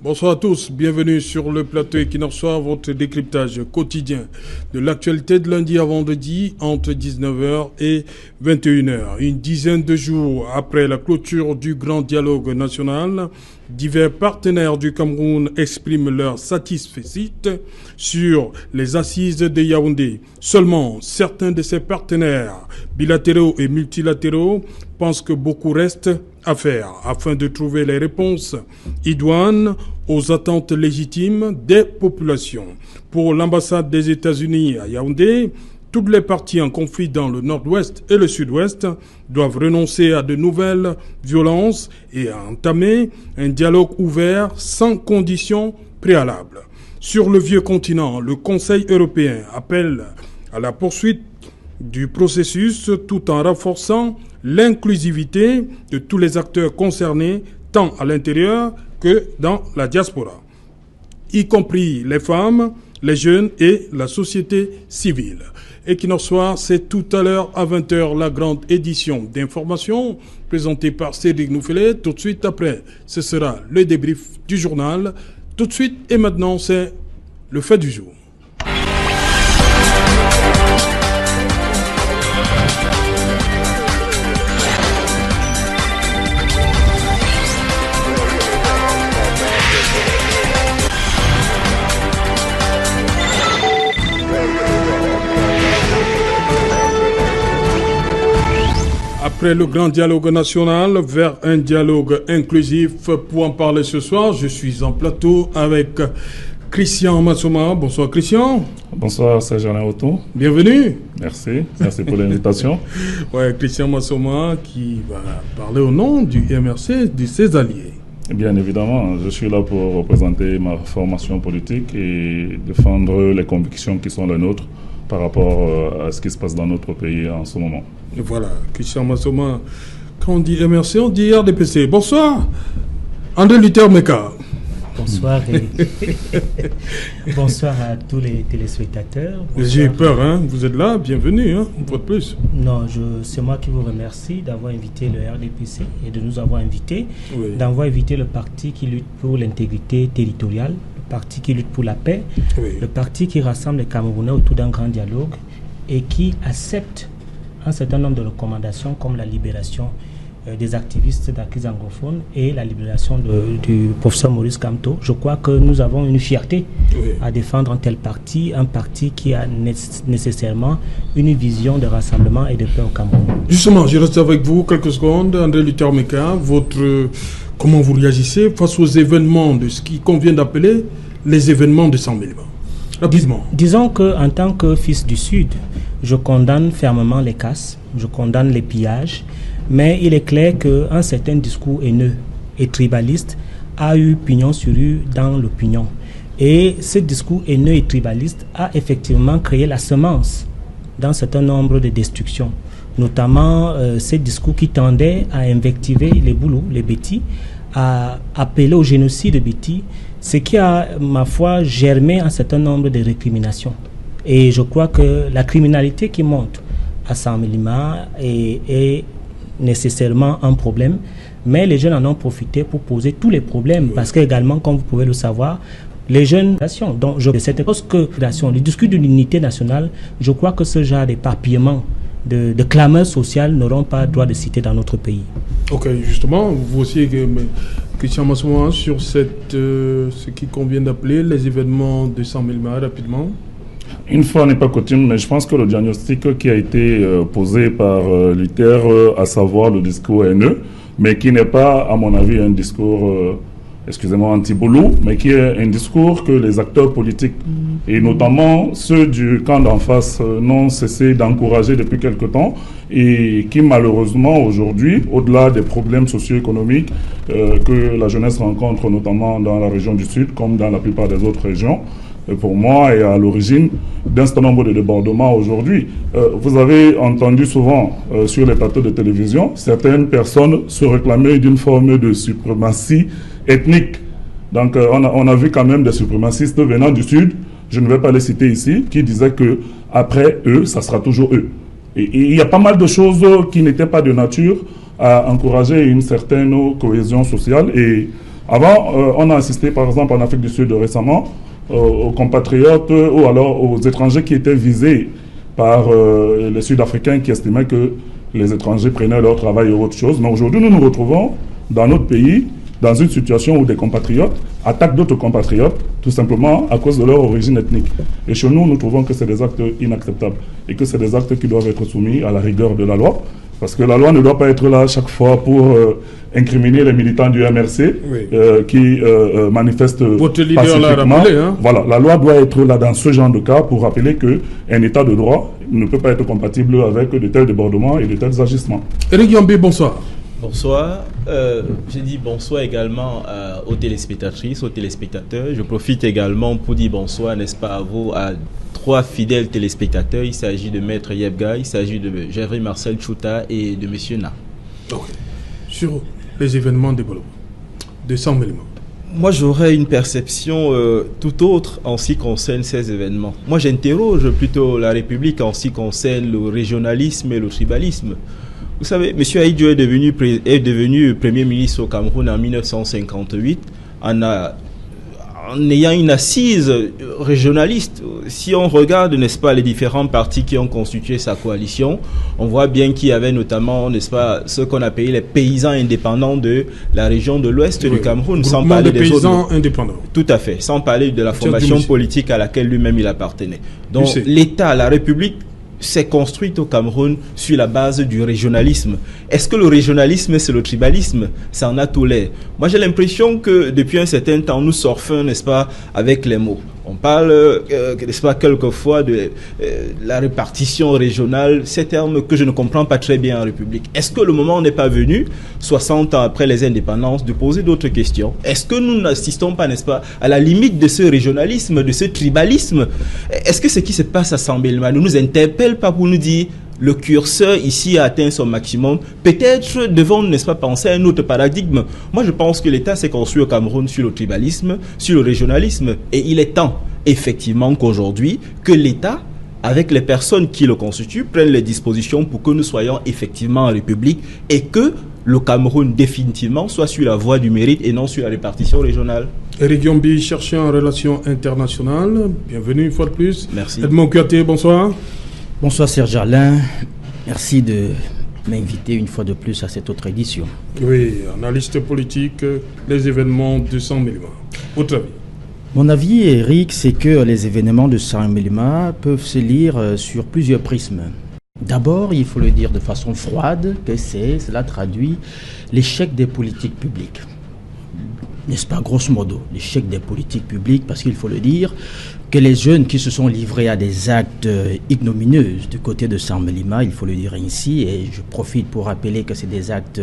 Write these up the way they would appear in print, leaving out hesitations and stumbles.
Bonsoir à tous, bienvenue sur le plateau Equinox, votre décryptage quotidien de l'actualité de lundi à vendredi entre 19h et 21h. Une dizaine de jours après la clôture du grand dialogue national, divers partenaires du Cameroun expriment leur satisfaction sur les assises de Yaoundé. Seulement, certains de ces partenaires, bilatéraux et multilatéraux, pensent que beaucoup reste à faire afin de trouver les réponses idoines aux attentes légitimes des populations. Pour l'ambassade des États-Unis à Yaoundé, toutes les parties en conflit dans le nord-ouest et le sud-ouest doivent renoncer à de nouvelles violences et entamer un dialogue ouvert sans conditions préalables. Sur le vieux continent, le Conseil européen appelle à la poursuite du processus tout en renforçant l'inclusivité de tous les acteurs concernés, tant à l'intérieur que dans la diaspora, y compris les femmes, les jeunes et la société civile. Equinox Soir, c'est tout à l'heure à 20h la grande édition d'information présentée par Cédric Noufelet. Tout de suite après, ce sera le débrief du journal. Tout de suite et maintenant, c'est le fait du jour. Après le grand dialogue national, vers un dialogue inclusif. Pour en parler ce soir, je suis en plateau avec Christian Massoma. Bonsoir Christian. Bonsoir Serge Auto. Bienvenue. Merci pour l'invitation. Ouais, Christian Massoma qui va parler au nom du MRC, de ses alliés. Bien évidemment, je suis là pour représenter ma formation politique et défendre les convictions qui sont les nôtres par rapport à ce qui se passe dans notre pays en ce moment. Et voilà, Christian Massoma, quand on dit MRC, on dit RDPC. Bonsoir, André Luther Meka. Bonsoir bonsoir à tous les téléspectateurs. J'ai eu peur, hein. Vous êtes là, bienvenue, hein, une fois de plus. Non, c'est moi qui vous remercie d'avoir invité le RDPC et de nous avoir invités, d'avoir invité le parti qui lutte pour l'intégrité territoriale, le parti qui lutte pour la paix, le parti qui rassemble les Camerounais autour d'un grand dialogue et qui accepte un certain nombre de recommandations comme la libération des activistes d'acquis anglophones et la libération du professeur Maurice Kamto. Je crois que nous avons une fierté à défendre un tel parti, un parti qui a nécessairement une vision de rassemblement et de paix au Cameroun. Justement, je reste avec vous quelques secondes. André Luther Meka, comment vous réagissez face aux événements de ce qui convient d'appeler les événements de 100 000 morts? Rapidement. Disons qu'en tant que fils du Sud, je condamne fermement les casses, je condamne les pillages, mais il est clair qu'un certain discours haineux et tribaliste a eu pignon sur rue dans l'opinion. Et ce discours haineux et tribaliste a effectivement créé la semence d'un certain nombre de destructions, notamment ces discours qui tendaient à invectiver les Boulous, les Bétis, à appeler au génocide de Bétis, ce qui a, ma foi, germé un certain nombre de récriminations. Et je crois que la criminalité qui monte à Saint-Mélima est nécessairement un problème, mais les jeunes en ont profité pour poser tous les problèmes, parce qu'également, comme vous pouvez le savoir, les jeunes nations, donc cette le discours de l'unité nationale, je crois que ce genre d'éparpillement, de clameur sociale n'auront pas droit de citer dans notre pays. Ok, justement, vous aussi, Christian Massouan, sur ce qui convient d'appeler les événements de 100 000 morts, rapidement. Une fois n'est pas coutume, mais je pense que le diagnostic qui a été posé par Luther, à savoir le discours haineux, mais qui n'est pas, à mon avis, un discours, anti-boulou, mais qui est un discours que les acteurs politiques, et notamment ceux du camp d'en face, n'ont cessé d'encourager depuis quelque temps, et qui malheureusement aujourd'hui, au-delà des problèmes socio-économiques que la jeunesse rencontre, notamment dans la région du Sud, comme dans la plupart des autres régions, pour moi, est à l'origine d'un certain nombre de débordements aujourd'hui. Vous avez entendu souvent sur les plateaux de télévision certaines personnes se réclamer d'une forme de suprématie ethnique. Donc on a vu quand même des suprémacistes venant du Sud, je ne vais pas les citer ici, qui disaient que après eux, ça sera toujours eux. Et il y a pas mal de choses qui n'étaient pas de nature à encourager une certaine cohésion sociale. Et Avant, on a assisté, par exemple, en Afrique du Sud récemment, aux compatriotes ou alors aux étrangers qui étaient visés par les Sud-Africains qui estimaient que les étrangers prenaient leur travail ou autre chose. Mais aujourd'hui, nous nous retrouvons dans notre pays, dans une situation où des compatriotes attaquent d'autres compatriotes, tout simplement à cause de leur origine ethnique. Et chez nous, nous trouvons que c'est des actes inacceptables et que c'est des actes qui doivent être soumis à la rigueur de la loi. Parce que la loi ne doit pas être là chaque fois pour incriminer les militants du MRC qui manifestent pacifiquement. Rappelé, Voilà, la loi doit être là dans ce genre de cas pour rappeler qu'un état de droit ne peut pas être compatible avec de tels débordements et de tels agissements. Éric Yambé, bonsoir. Bonsoir. Je dis bonsoir également aux téléspectatrices, aux téléspectateurs. Je profite également pour dire bonsoir, n'est-ce pas, à vous, à 3 fidèles téléspectateurs. Il s'agit de Maître Yebga, il s'agit de Géry Marcel Chouta et de Monsieur Na. Okay. Sur les événements de Sam Méléma. Moi, j'aurais une perception tout autre en ce qui concerne ces événements. Moi, j'interroge plutôt la République en ce qui concerne le régionalisme et le tribalisme. Vous savez, M. Ahidjo est devenu Premier ministre au Cameroun en 1958 en ayant une assise régionaliste. Si on regarde, n'est-ce pas, les différents partis qui ont constitué sa coalition, on voit bien qu'il y avait notamment, n'est-ce pas, ce qu'on appelait les paysans indépendants de la région de l'ouest du Cameroun, sans parler des paysans indépendants. Tout à fait, sans parler de la formation politique à laquelle lui-même il appartenait. Donc l'État, la République, s'est construite au Cameroun sur la base du régionalisme. Est-ce que le régionalisme, c'est le tribalisme? Ça en a tout l'air. Moi, j'ai l'impression que depuis un certain temps, nous surfons, n'est-ce pas, avec les mots. On parle, n'est-ce pas, quelquefois de la répartition régionale, ces termes que je ne comprends pas très bien en République. Est-ce que le moment n'est pas venu, 60 ans après les indépendances, de poser d'autres questions? Est-ce que nous n'assistons pas, n'est-ce pas, à la limite de ce régionalisme, de ce tribalisme? Est-ce que ce qui se passe à Sam Méléma ne nous interpelle pas pour nous dire le curseur ici a atteint son maximum? Peut-être devons, n'est-ce pas, penser à un autre paradigme. Moi, je pense que l'État s'est construit au Cameroun sur le tribalisme, sur le régionalisme, et il est temps, effectivement, qu'aujourd'hui, que l'État, avec les personnes qui le constituent, prennent les dispositions pour que nous soyons effectivement en République et que le Cameroun, définitivement, soit sur la voie du mérite et non sur la répartition régionale. Éric Yambé, chercheur en relations internationales. Bienvenue une fois de plus. Merci. Edmond Kouyaté, bonsoir. Bonsoir Serge Alain, merci de m'inviter une fois de plus à cette autre édition. Oui, analyste politique, les événements de Sam Méléma. Votre avis? Mon avis, Eric, c'est que les événements de Sam Méléma peuvent se lire sur plusieurs prismes. D'abord, il faut le dire de façon froide, que cela traduit l'échec des politiques publiques. N'est-ce pas, grosso modo, l'échec des politiques publiques, parce qu'il faut le dire, que les jeunes qui se sont livrés à des actes ignomineux du côté de Sam Méléma, il faut le dire ainsi, et je profite pour rappeler que c'est des actes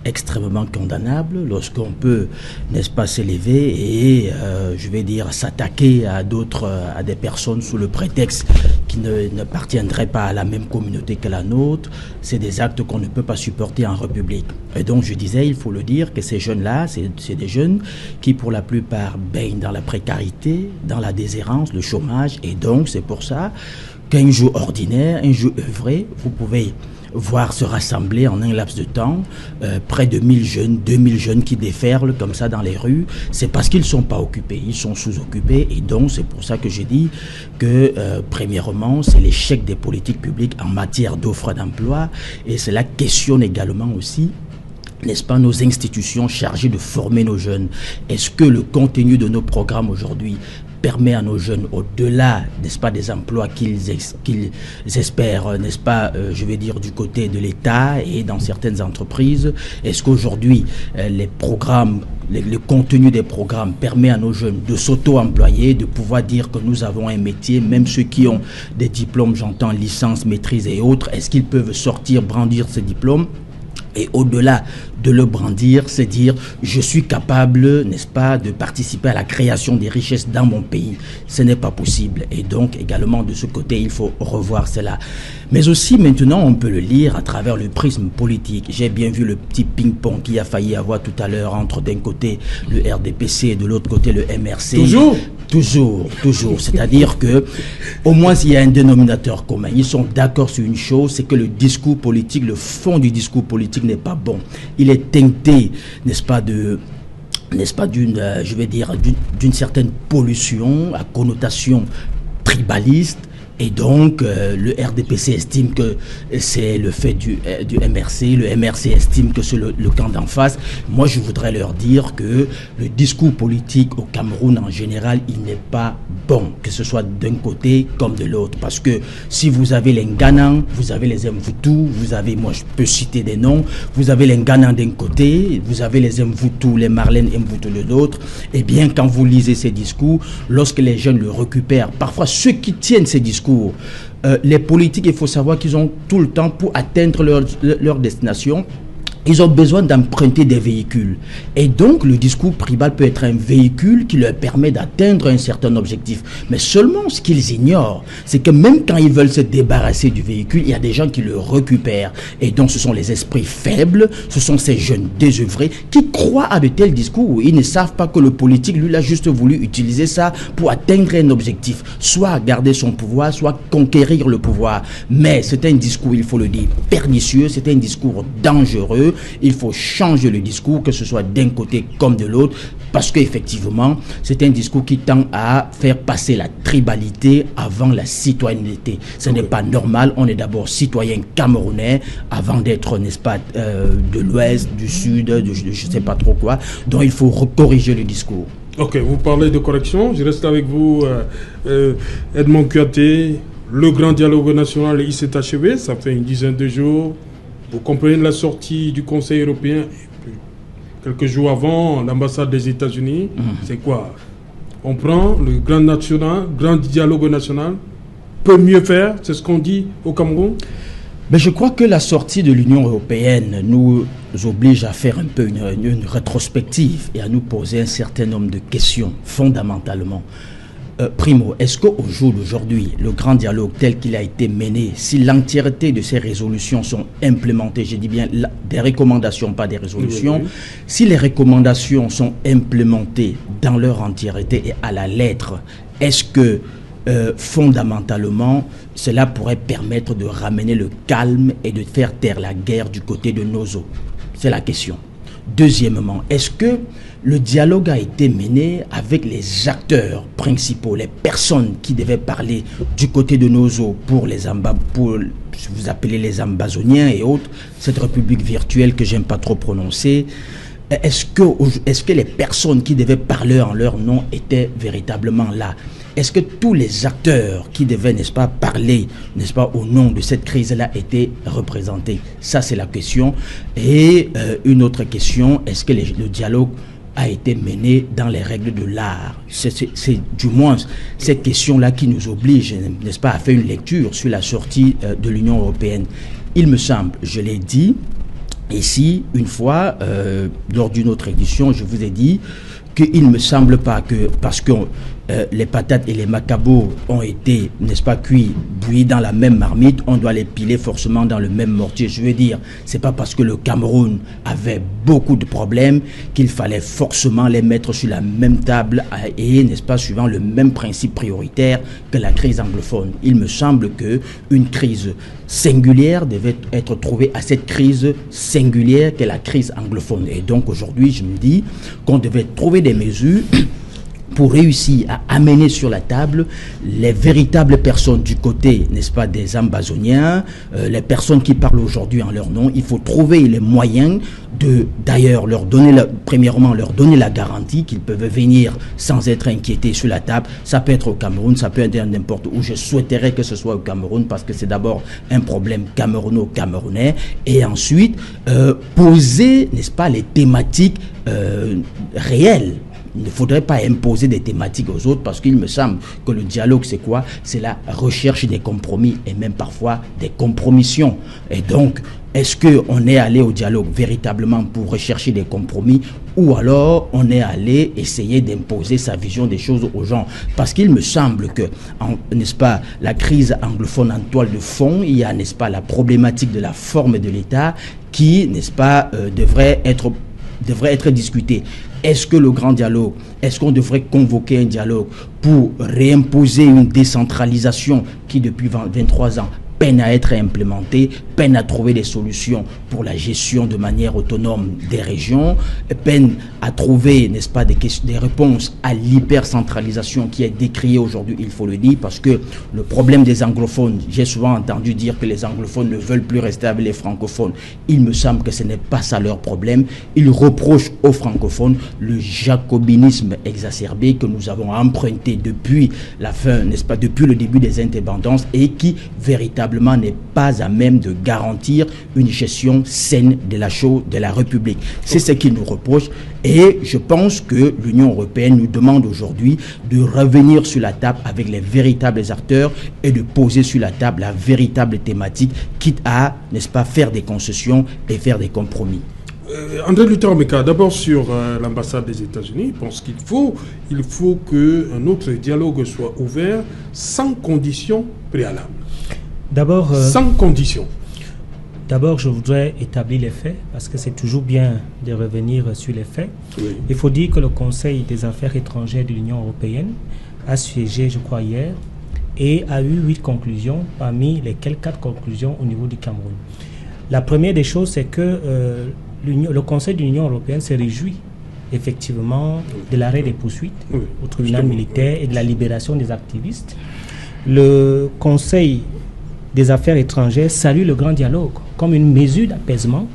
extrêmement condamnables lorsqu'on peut, n'est-ce pas, s'élever et, je vais dire, s'attaquer à à des personnes sous le prétexte qui n'appartiendraient pas à la même communauté que la nôtre. C'est des actes qu'on ne peut pas supporter en République. Et donc, je disais, il faut le dire, que ces jeunes-là, c'est des jeunes qui, pour la plupart, baignent dans la précarité, dans la déshérence, le chômage, et donc c'est pour ça qu'un jour ordinaire, un jour œuvré, vous pouvez voir se rassembler en un laps de temps près de 1000 jeunes, 2000 jeunes qui déferlent comme ça dans les rues. C'est parce qu'ils ne sont pas occupés, ils sont sous-occupés, et donc c'est pour ça que j'ai dit que premièrement c'est l'échec des politiques publiques en matière d'offre d'emploi, et cela questionne également aussi, n'est-ce pas, nos institutions chargées de former nos jeunes. Est-ce que le contenu de nos programmes aujourd'hui permet à nos jeunes, au-delà, n'est-ce pas, des emplois qu'ils espèrent, n'est-ce pas, je vais dire, du côté de l'État et dans certaines entreprises, est-ce qu'aujourd'hui, les programmes, le contenu des programmes permet à nos jeunes de s'auto-employer, de pouvoir dire que nous avons un métier, même ceux qui ont des diplômes, j'entends licence, maîtrise et autres, est-ce qu'ils peuvent sortir, brandir ces diplômes? Et au-delà de le brandir, c'est dire je suis capable, n'est-ce pas, de participer à la création des richesses dans mon pays. Ce n'est pas possible. Et donc également de ce côté, il faut revoir cela. Mais aussi maintenant, on peut le lire à travers le prisme politique. J'ai bien vu le petit ping-pong qu'il a failli avoir tout à l'heure entre d'un côté le RDPC et de l'autre côté le MRC. Toujours. C'est-à-dire que au moins il y a un dénominateur commun. Ils sont d'accord sur une chose, c'est que le discours politique, le fond du discours politique n'est pas bon. Il est teinté, n'est-ce pas, de n'est-ce pas, d'une certaine pollution à connotation tribaliste. Et donc, le RDPC estime que c'est le fait du MRC. Le MRC estime que c'est le camp d'en face. Moi, je voudrais leur dire que le discours politique au Cameroun en général, il n'est pas bon, que ce soit d'un côté comme de l'autre. Parce que si vous avez les Nganang, vous avez les Mvutu, vous avez, moi je peux citer des noms, vous avez les Nganang d'un côté, vous avez les Mvutu, les Marlène Mvutu de l'autre. Eh bien, quand vous lisez ces discours, lorsque les jeunes le récupèrent, parfois ceux qui tiennent ces discours, les politiques, il faut savoir qu'ils ont tout le temps pour atteindre leur destination. Ils ont besoin d'emprunter des véhicules. Et donc, le discours tribal peut être un véhicule qui leur permet d'atteindre un certain objectif. Mais seulement ce qu'ils ignorent, c'est que même quand ils veulent se débarrasser du véhicule, il y a des gens qui le récupèrent. Et donc, ce sont les esprits faibles, ce sont ces jeunes désœuvrés qui croient à de tels discours. Ils ne savent pas que le politique, lui, il a juste voulu utiliser ça pour atteindre un objectif. Soit garder son pouvoir, soit conquérir le pouvoir. Mais c'est un discours, il faut le dire, pernicieux, c'est un discours dangereux. Il faut changer le discours, que ce soit d'un côté comme de l'autre, parce qu'effectivement, c'est un discours qui tend à faire passer la tribalité avant la citoyenneté. Ce n'est pas normal. On est d'abord citoyen camerounais avant d'être, n'est-ce pas, de l'Ouest, du Sud, je ne sais pas trop quoi. Donc il faut corriger le discours. Ok, vous parlez de correction. Je reste avec vous, Edmond Kouyaté. Le grand dialogue national, il s'est achevé. Ça fait une dizaine de jours. Vous comprenez la sortie du Conseil européen quelques jours avant l'ambassade des États-Unis. C'est quoi? On prend le grand dialogue national, peut mieux faire, c'est ce qu'on dit au Cameroun. Mais je crois que la sortie de l'Union européenne nous oblige à faire un peu une rétrospective et à nous poser un certain nombre de questions fondamentalement. Primo, est-ce qu'au jour d'aujourd'hui, le grand dialogue tel qu'il a été mené, si l'entièreté de ces résolutions sont implémentées, je dis bien des recommandations, pas des résolutions, oui. Si les recommandations sont implémentées dans leur entièreté et à la lettre, est-ce que fondamentalement, cela pourrait permettre de ramener le calme et de faire taire la guerre du côté de Nozo? C'est la question. Deuxièmement, est-ce que le dialogue a été mené avec les acteurs principaux, les personnes qui devaient parler du côté de Nozo pour vous appelez les Ambazoniens et autres, cette république virtuelle que j'aime pas trop prononcer? Est-ce que les personnes qui devaient parler en leur nom étaient véritablement là? Est-ce que tous les acteurs qui devaient, n'est-ce pas, parler, n'est-ce pas, au nom de cette crise-là étaient représentés? Ça, c'est la question. Et une autre question, est-ce que le dialogue a été mené dans les règles de l'art? C'est du moins cette question-là qui nous oblige, n'est-ce pas, à faire une lecture sur la sortie de l'Union européenne. Il me semble, je l'ai dit, ici, une fois, lors d'une autre édition, je vous ai dit qu'il ne me semble pas que, parce que les patates et les macabots ont été, n'est-ce pas, cuits, bouillis dans la même marmite, on doit les piler forcément dans le même mortier. Je veux dire, c'est pas parce que le Cameroun avait beaucoup de problèmes qu'il fallait forcément les mettre sur la même table et, n'est-ce pas, suivant le même principe prioritaire que la crise anglophone. Il me semble que une crise singulière devait être trouvée à cette crise singulière qu'est la crise anglophone. Et donc aujourd'hui, je me dis qu'on devait trouver des mesures pour réussir à amener sur la table les véritables personnes du côté, n'est-ce pas, des Ambazoniens, les personnes qui parlent aujourd'hui en leur nom. Il faut trouver les moyens de, d'ailleurs, premièrement, leur donner la garantie qu'ils peuvent venir sans être inquiétés sur la table. Ça peut être au Cameroun, ça peut être n'importe où. Je souhaiterais que ce soit au Cameroun parce que c'est d'abord un problème camerouno-camerounais. Et ensuite, poser, n'est-ce pas, les thématiques réelles. Il ne faudrait pas imposer des thématiques aux autres parce qu'il me semble que le dialogue, c'est quoi? C'est la recherche des compromis et même parfois des compromissions. Et donc, est-ce qu'on est allé au dialogue véritablement pour rechercher des compromis ou alors on est allé essayer d'imposer sa vision des choses aux gens? Parce qu'il me semble que, n'est-ce pas, la crise anglophone en toile de fond, il y a, n'est-ce pas, la problématique de la forme de l'État qui, n'est-ce pas, devrait être discutée. Est-ce que le grand dialogue, est-ce qu'on devrait convoquer un dialogue pour réimposer une décentralisation qui depuis 23 ans peine à être implémentées, peine à trouver des solutions pour la gestion de manière autonome des régions, peine à trouver, n'est-ce pas, des réponses à l'hypercentralisation qui est décriée aujourd'hui, il faut le dire, parce que le problème des anglophones, j'ai souvent entendu dire que les anglophones ne veulent plus rester avec les francophones. Il me semble que ce n'est pas ça leur problème. Ils reprochent aux francophones le jacobinisme exacerbé que nous avons emprunté depuis la fin, n'est-ce pas, depuis le début des indépendances et qui véritablement n'est pas à même de garantir une gestion saine de la chose de la République. C'est ce qu'ils nous reprochent et je pense que l'Union européenne nous demande aujourd'hui de revenir sur la table avec les véritables acteurs et de poser sur la table la véritable thématique, quitte à, n'est-ce pas, faire des concessions et faire des compromis. André Luther Meka, d'abord sur l'ambassade des États-Unis, je pense qu'il faut qu'un autre dialogue soit ouvert sans conditions préalables. D'abord, sans condition. D'abord, je voudrais établir les faits, parce que c'est toujours bien de revenir sur les faits. Oui. Il faut dire que le Conseil des affaires étrangères de l'Union européenne a siégé, je crois, hier, et a eu 8 conclusions, parmi lesquelles 4 conclusions au niveau du Cameroun. La première des choses, c'est que le Conseil de l'Union européenne se réjouit effectivement de l'arrêt des poursuites au tribunal militaire et de la libération des activistes. Le Conseil des affaires étrangères salue le grand dialogue comme une mesure d'apaisement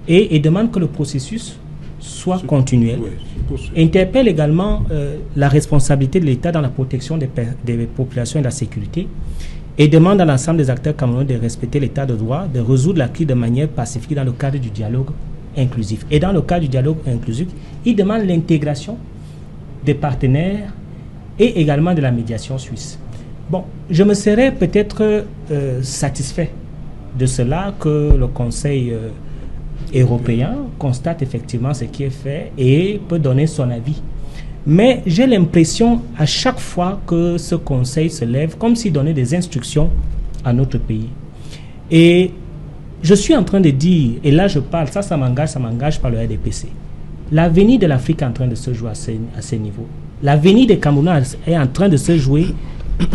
et demande que le processus soit continuel. Interpelle également la responsabilité de l'État dans la protection des populations et de la sécurité et demande à l'ensemble des acteurs camerounais de respecter l'état de droit, de résoudre la crise de manière pacifique dans le cadre du dialogue inclusif. Et dans le cadre du dialogue inclusif, il demande l'intégration des partenaires et également de la médiation suisse. Bon, je me serais peut-être satisfait de cela que le Conseil européen constate effectivement ce qui est fait et peut donner son avis. Mais j'ai l'impression à chaque fois que ce Conseil se lève comme s'il donnait des instructions à notre pays. Et je suis en train de dire, et là je parle, ça m'engage par le RDPC. L'avenir de l'Afrique est en train de se jouer à ce niveau. L'avenir des Camerounais est en train de se jouer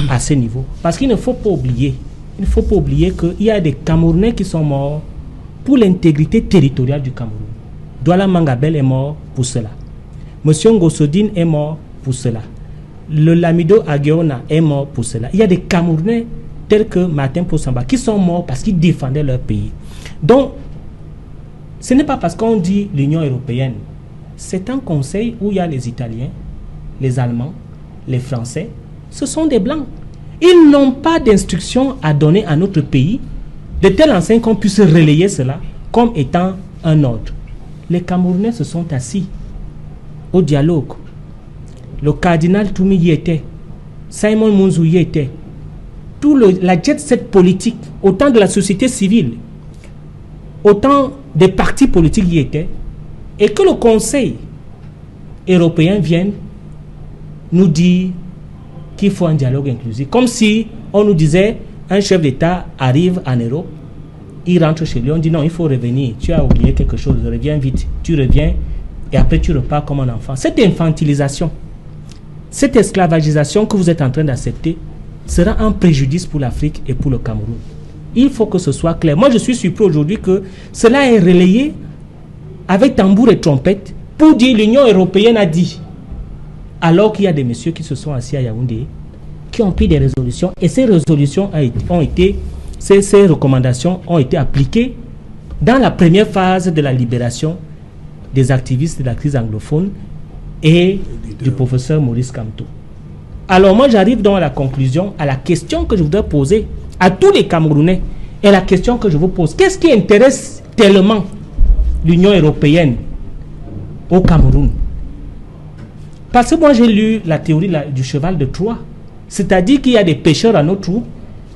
à ce niveau. Parce qu'il ne faut pas oublier, qu'il y a des Camerounais qui sont morts pour l'intégrité territoriale du Cameroun. Douala Mangabel est mort pour cela. Monsieur Ngosodine est mort pour cela. Le Lamido Agueona est mort pour cela. Il y a des Camerounais tels que Martin Poussamba qui sont morts parce qu'ils défendaient leur pays. Donc, ce n'est pas parce qu'on dit l'Union européenne. C'est un conseil où il y a les Italiens, les Allemands, les Français. Ce sont des Blancs. Ils n'ont pas d'instruction à donner à notre pays de telle enseigne qu'on puisse relayer cela comme étant un ordre. Les Camerounais se sont assis au dialogue. Le cardinal Toumi y était. Simon Mounzou y était. La jet set politique, autant de la société civile, autant des partis politiques y étaient, et que le Conseil européen vienne nous dire qu'il faut un dialogue inclusif. Comme si on nous disait, un chef d'État arrive en Europe, il rentre chez lui, on dit non, il faut revenir, tu as oublié quelque chose, reviens vite, tu reviens, et après tu repars comme un enfant. Cette infantilisation, cette esclavagisation que vous êtes en train d'accepter, sera un préjudice pour l'Afrique et pour le Cameroun. Il faut que ce soit clair. Moi, je suis surpris aujourd'hui que cela est relayé avec tambour et trompette pour dire l'Union européenne a dit. Alors qu'il y a des messieurs qui se sont assis à Yaoundé, qui ont pris des résolutions, et ces résolutions ces recommandations ont été appliquées dans la première phase de la libération des activistes de la crise anglophone et du professeur Maurice Kamto. Alors moi j'arrive donc à la conclusion, à la question que je voudrais poser à tous les Camerounais, et la question que je vous pose, qu'est-ce qui intéresse tellement l'Union européenne au Cameroun? Parce que moi j'ai lu la théorie du cheval de Troie, c'est-à-dire qu'il y a des pêcheurs à nos trous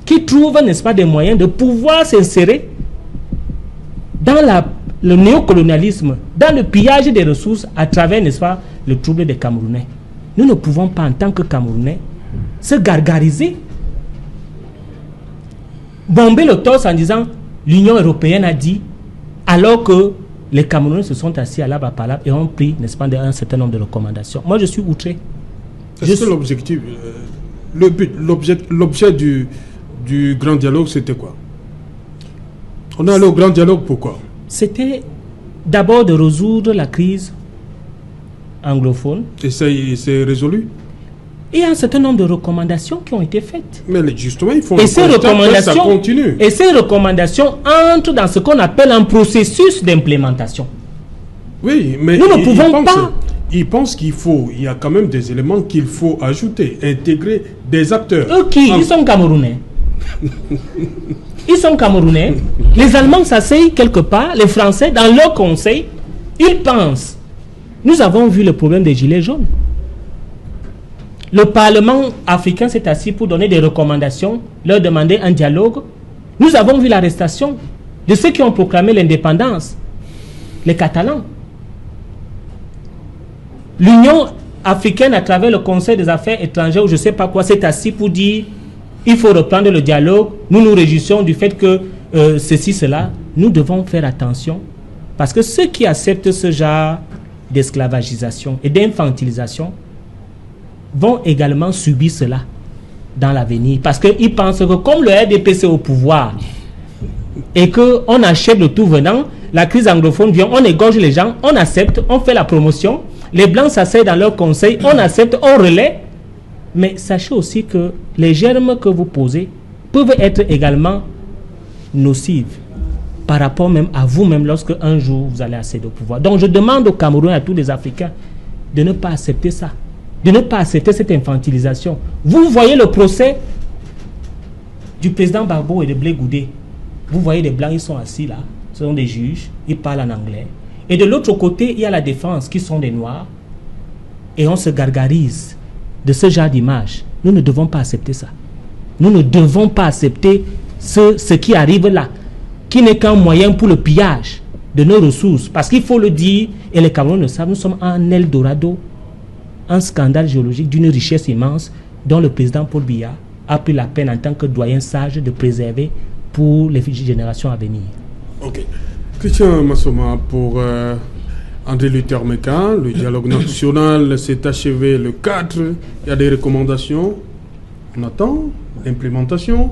qui trouvent, n'est-ce pas, des moyens de pouvoir s'insérer dans le néocolonialisme, dans le pillage des ressources à travers, n'est-ce pas, le trouble des Camerounais. Nous ne pouvons pas, en tant que Camerounais, se gargariser, bomber le torse en disant l'Union européenne a dit, alors que les Camerounais se sont assis à la Bapalab et ont pris, n'est-ce pas, un certain nombre de recommandations. Moi, je suis outré. Est-ce que l'objectif, l'objet du du grand dialogue, c'était quoi? On est allé au grand dialogue, pourquoi? C'était d'abord de résoudre la crise anglophone. Et c'est résolu? Il y a un certain nombre de recommandations qui ont été faites. Mais justement, il faut et ces recommandations, ça continue. Et ces recommandations entrent dans ce qu'on appelle un processus d'implémentation. Oui, mais nous ne pouvons pas... Il pense il y a quand même des éléments qu'il faut ajouter, intégrer des acteurs. Ils sont Camerounais. Ils sont Camerounais. Les Allemands s'asseyent quelque part, les Français, dans leur conseil, ils pensent. Nous avons vu le problème des gilets jaunes. Le Parlement africain s'est assis pour donner des recommandations, leur demander un dialogue. Nous avons vu l'arrestation de ceux qui ont proclamé l'indépendance, les Catalans. L'Union africaine, à travers le Conseil des affaires étrangères, ou je ne sais pas quoi, s'est assis pour dire il faut reprendre le dialogue. Nous nous réjouissons du fait que ceci, cela. Nous devons faire attention parce que ceux qui acceptent ce genre d'esclavagisation et d'infantilisation vont également subir cela dans l'avenir. Parce qu'ils pensent que comme le RDPC est au pouvoir et qu'on achète le tout venant, la crise anglophone vient, on égorge les gens, on accepte, on fait la promotion, les Blancs s'asseyent dans leur conseil, on accepte, on relaie. Mais sachez aussi que les germes que vous posez peuvent être également nocives par rapport même à vous-même lorsque un jour vous allez accéder au pouvoir. Donc je demande au Cameroun et à tous les Africains de ne pas accepter ça, de ne pas accepter cette infantilisation. Vous voyez le procès du président Gbagbo et de Blé Goudé. Vous voyez les Blancs, ils sont assis là, ce sont des juges, ils parlent en anglais. Et de l'autre côté, il y a la défense qui sont des Noirs. Et on se gargarise de ce genre d'image. Nous ne devons pas accepter ça. Nous ne devons pas accepter ce qui arrive là, qui n'est qu'un moyen pour le pillage de nos ressources. Parce qu'il faut le dire, et les Camerounais le savent, nous sommes en Eldorado, un scandale géologique d'une richesse immense dont le président Paul Biya a pris la peine en tant que doyen sage de préserver pour les générations à venir. Ok. Christian Massoma, pour André Luther Meka, le dialogue national s'est achevé le 4. Il y a des recommandations. On attend l'implémentation.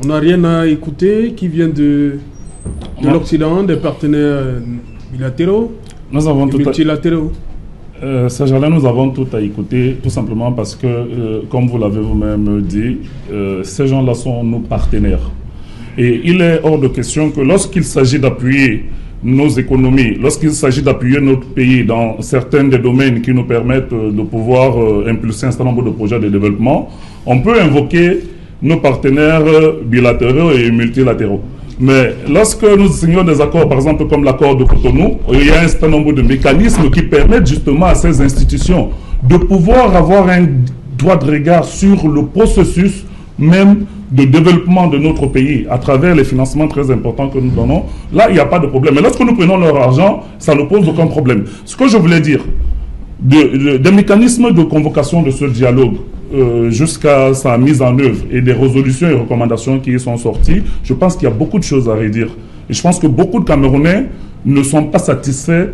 On n'a rien à écouter qui vient de l'Occident, des partenaires bilatéraux, multilatéraux. Serge-Alain, nous avons tout à écouter, tout simplement parce que, comme vous l'avez vous-même dit, ces gens-là sont nos partenaires. Et il est hors de question que lorsqu'il s'agit d'appuyer nos économies, lorsqu'il s'agit d'appuyer notre pays dans certains des domaines qui nous permettent de pouvoir impulser un certain nombre de projets de développement, on peut invoquer nos partenaires bilatéraux et multilatéraux. Mais lorsque nous signons des accords, par exemple comme l'accord de Cotonou, il y a un certain nombre de mécanismes qui permettent justement à ces institutions de pouvoir avoir un droit de regard sur le processus même de développement de notre pays à travers les financements très importants que nous donnons. Là, il n'y a pas de problème. Mais lorsque nous prenons leur argent, ça ne pose aucun problème. Ce que je voulais dire, des mécanismes de convocation de ce dialogue jusqu'à sa mise en œuvre et des résolutions et recommandations qui y sont sorties, je pense qu'il y a beaucoup de choses à redire. Et je pense que beaucoup de Camerounais ne sont pas satisfaits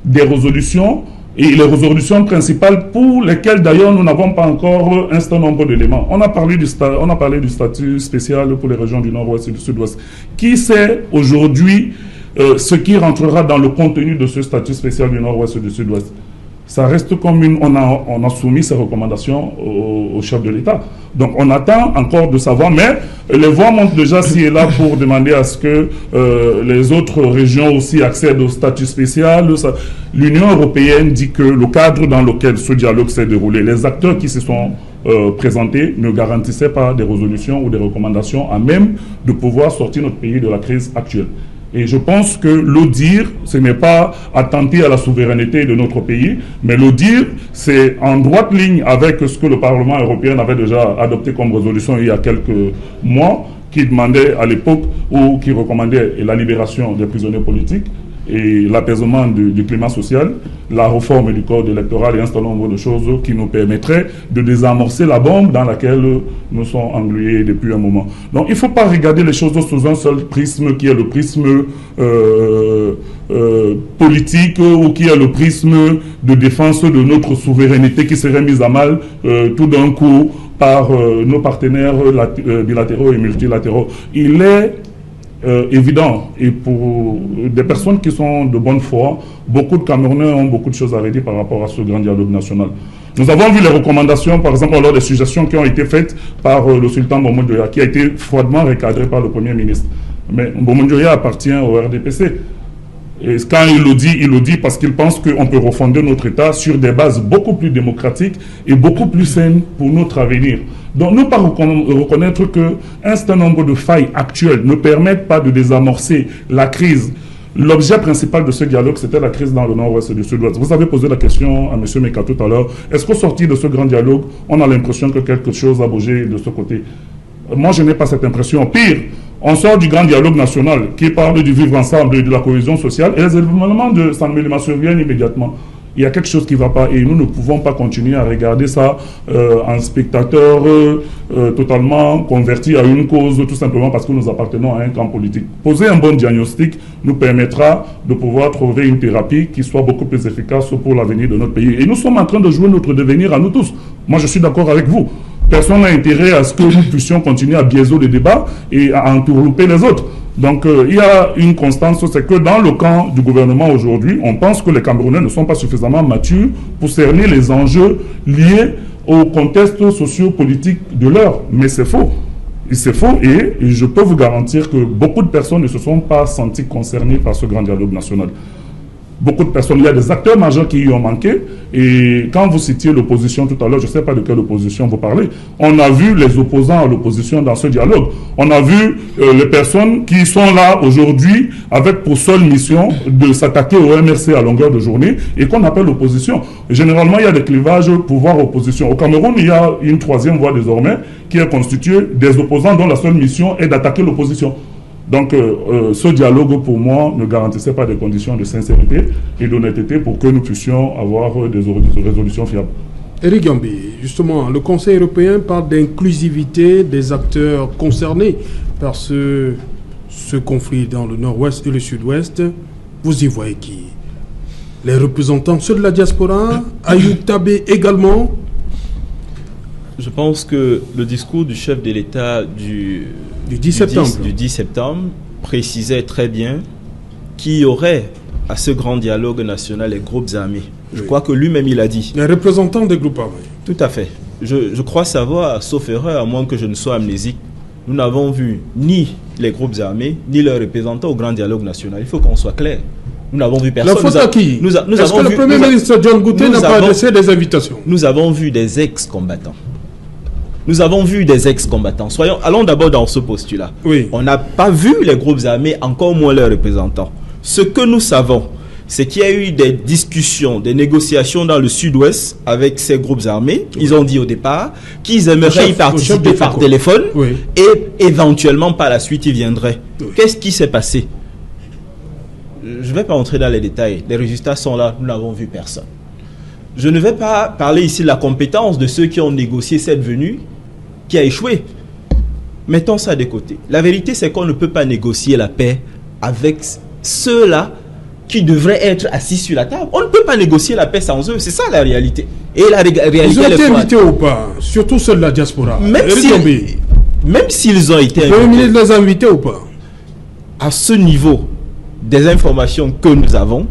des résolutions et les résolutions principales pour lesquelles d'ailleurs nous n'avons pas encore un certain nombre d'éléments. On a parlé du statut spécial pour les régions du Nord-Ouest et du Sud-Ouest. Qui sait aujourd'hui ce qui rentrera dans le contenu de ce statut spécial du Nord-Ouest et du Sud-Ouest? Ça reste comme on a soumis ces recommandations au chef de l'État. Donc on attend encore de savoir, mais les voix montent déjà ci et là pour demander à ce que les autres régions aussi accèdent au statut spécial. L'Union européenne dit que le cadre dans lequel ce dialogue s'est déroulé, les acteurs qui se sont présentés ne garantissaient pas des résolutions ou des recommandations à même de pouvoir sortir notre pays de la crise actuelle. Et je pense que le dire, ce n'est pas attenter à la souveraineté de notre pays, mais le dire, c'est en droite ligne avec ce que le Parlement européen avait déjà adopté comme résolution il y a quelques mois, qui demandait à l'époque, ou qui recommandait la libération des prisonniers politiques et l'apaisement du climat social, la réforme du code électoral et un certain nombre de choses qui nous permettraient de désamorcer la bombe dans laquelle nous sommes englués depuis un moment. Donc il ne faut pas regarder les choses sous un seul prisme qui est le prisme politique ou qui est le prisme de défense de notre souveraineté qui serait mise à mal tout d'un coup par nos partenaires bilatéraux et multilatéraux. Il est évident, et pour des personnes qui sont de bonne foi, beaucoup de Camerounais ont beaucoup de choses à redire par rapport à ce grand dialogue national. Nous avons vu les recommandations, par exemple, lors des suggestions qui ont été faites par le sultan Bomo Dioya, qui a été froidement recadré par le Premier ministre. Mais Bomo Dioya appartient au RDPC. Et quand il le dit parce qu'il pense qu'on peut refonder notre État sur des bases beaucoup plus démocratiques et beaucoup plus saines pour notre avenir. Donc, nous pas reconnaître qu'un certain nombre de failles actuelles ne permettent pas de désamorcer la crise. L'objet principal de ce dialogue, c'était la crise dans le nord-ouest et du sud-ouest. Vous avez posé la question à M. Meka tout à l'heure. Est-ce qu'au sortir de ce grand dialogue, on a l'impression que quelque chose a bougé de ce côté? Moi, je n'ai pas cette impression. Pire, on sort du grand dialogue national qui parle du vivre ensemble et de la cohésion sociale et les événements de Saint-Méléma surviennent immédiatement. Il y a quelque chose qui ne va pas et nous ne pouvons pas continuer à regarder ça en spectateur totalement converti à une cause tout simplement parce que nous appartenons à un camp politique. Poser un bon diagnostic nous permettra de pouvoir trouver une thérapie qui soit beaucoup plus efficace pour l'avenir de notre pays. Et nous sommes en train de jouer notre devenir à nous tous. Moi, je suis d'accord avec vous. Personne n'a intérêt à ce que nous puissions continuer à biaiser les débats et à entourlouper les autres. Donc, il y a une constance, c'est que dans le camp du gouvernement aujourd'hui, on pense que les Camerounais ne sont pas suffisamment matures pour cerner les enjeux liés au contexte socio-politique de l'heure. Mais c'est faux. C'est faux et je peux vous garantir que beaucoup de personnes ne se sont pas senties concernées par ce grand dialogue national. Beaucoup de personnes, il y a des acteurs majeurs qui y ont manqué. Et quand vous citiez l'opposition tout à l'heure, je ne sais pas de quelle opposition vous parlez, on a vu les opposants à l'opposition dans ce dialogue. On a vu les personnes qui sont là aujourd'hui avec pour seule mission de s'attaquer au MRC à longueur de journée et qu'on appelle l'opposition. Généralement, il y a des clivages pouvoir-opposition. Au Cameroun, il y a une troisième voie désormais qui est constituée des opposants dont la seule mission est d'attaquer l'opposition. Donc, ce dialogue, pour moi, ne garantissait pas des conditions de sincérité et d'honnêteté pour que nous puissions avoir des résolutions fiables. Éric Gambi, justement, le Conseil européen parle d'inclusivité des acteurs concernés par ce conflit dans le nord-ouest et le sud-ouest. Vous y voyez qui? Les représentants, ceux de la diaspora, Ayoub Tabé également? Je pense que le discours du chef de l'État du 10 septembre précisait très bien qu'il y aurait à ce grand dialogue national les groupes armés. Je crois que lui-même il a dit. Les représentants des groupes armés. Tout à fait. Je crois savoir, sauf erreur, à moins que je ne sois amnésique, nous n'avons vu ni les groupes armés, ni leurs représentants au grand dialogue national. Il faut qu'on soit clair. Nous n'avons vu personne. La faute à qui? Est-ce que le Premier ministre John Gouté n'a pas adressé des invitations? Nous avons vu des ex-combattants. Nous avons vu des ex-combattants. Allons d'abord dans ce postulat. Oui. On n'a pas vu les groupes armés, encore moins leurs représentants. Ce que nous savons, c'est qu'il y a eu des discussions, des négociations dans le sud-ouest avec ces groupes armés. Ils ont dit au départ qu'ils aimeraient y participer par téléphone et éventuellement par la suite ils viendraient. Qu'est-ce qui s'est passé? Je ne vais pas entrer dans les détails. Les résultats sont là, nous n'avons vu personne. Je ne vais pas parler ici de la compétence de ceux qui ont négocié cette venue qui a échoué. Mettons ça de côté. La vérité, c'est qu'on ne peut pas négocier la paix avec ceux-là qui devraient être assis sur la table. On ne peut pas négocier la paix sans eux. C'est ça la réalité. Et la réalité, ils ont été invités ou pas? Surtout ceux de la diaspora. Même s'ils ont été invités. Le Premier ministre les a invités ou pas? À ce niveau des informations que nous avons,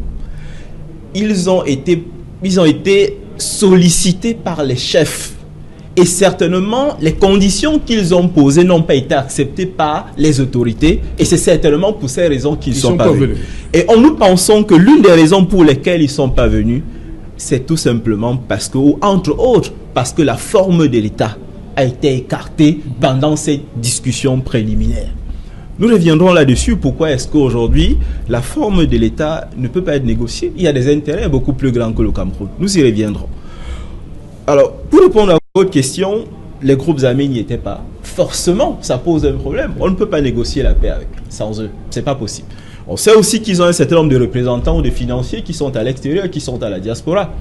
ils ont été sollicités par les chefs. Et certainement, les conditions qu'ils ont posées n'ont pas été acceptées par les autorités. Et c'est certainement pour ces raisons qu'ils ne sont pas venus. Et nous pensons que l'une des raisons pour lesquelles ils ne sont pas venus, c'est tout simplement parce que, ou entre autres, parce que la forme de l'État a été écartée pendant ces discussions préliminaires. Nous reviendrons là-dessus. Pourquoi est-ce qu'aujourd'hui, la forme de l'État ne peut pas être négociée? Il y a des intérêts beaucoup plus grands que le Cameroun. Nous y reviendrons. Alors, pour répondre à votre question, les groupes armés n'y étaient pas. Forcément, ça pose un problème. On ne peut pas négocier la paix sans eux. Ce n'est pas possible. On sait aussi qu'ils ont un certain nombre de représentants ou de financiers qui sont à l'extérieur, qui sont à la diaspora.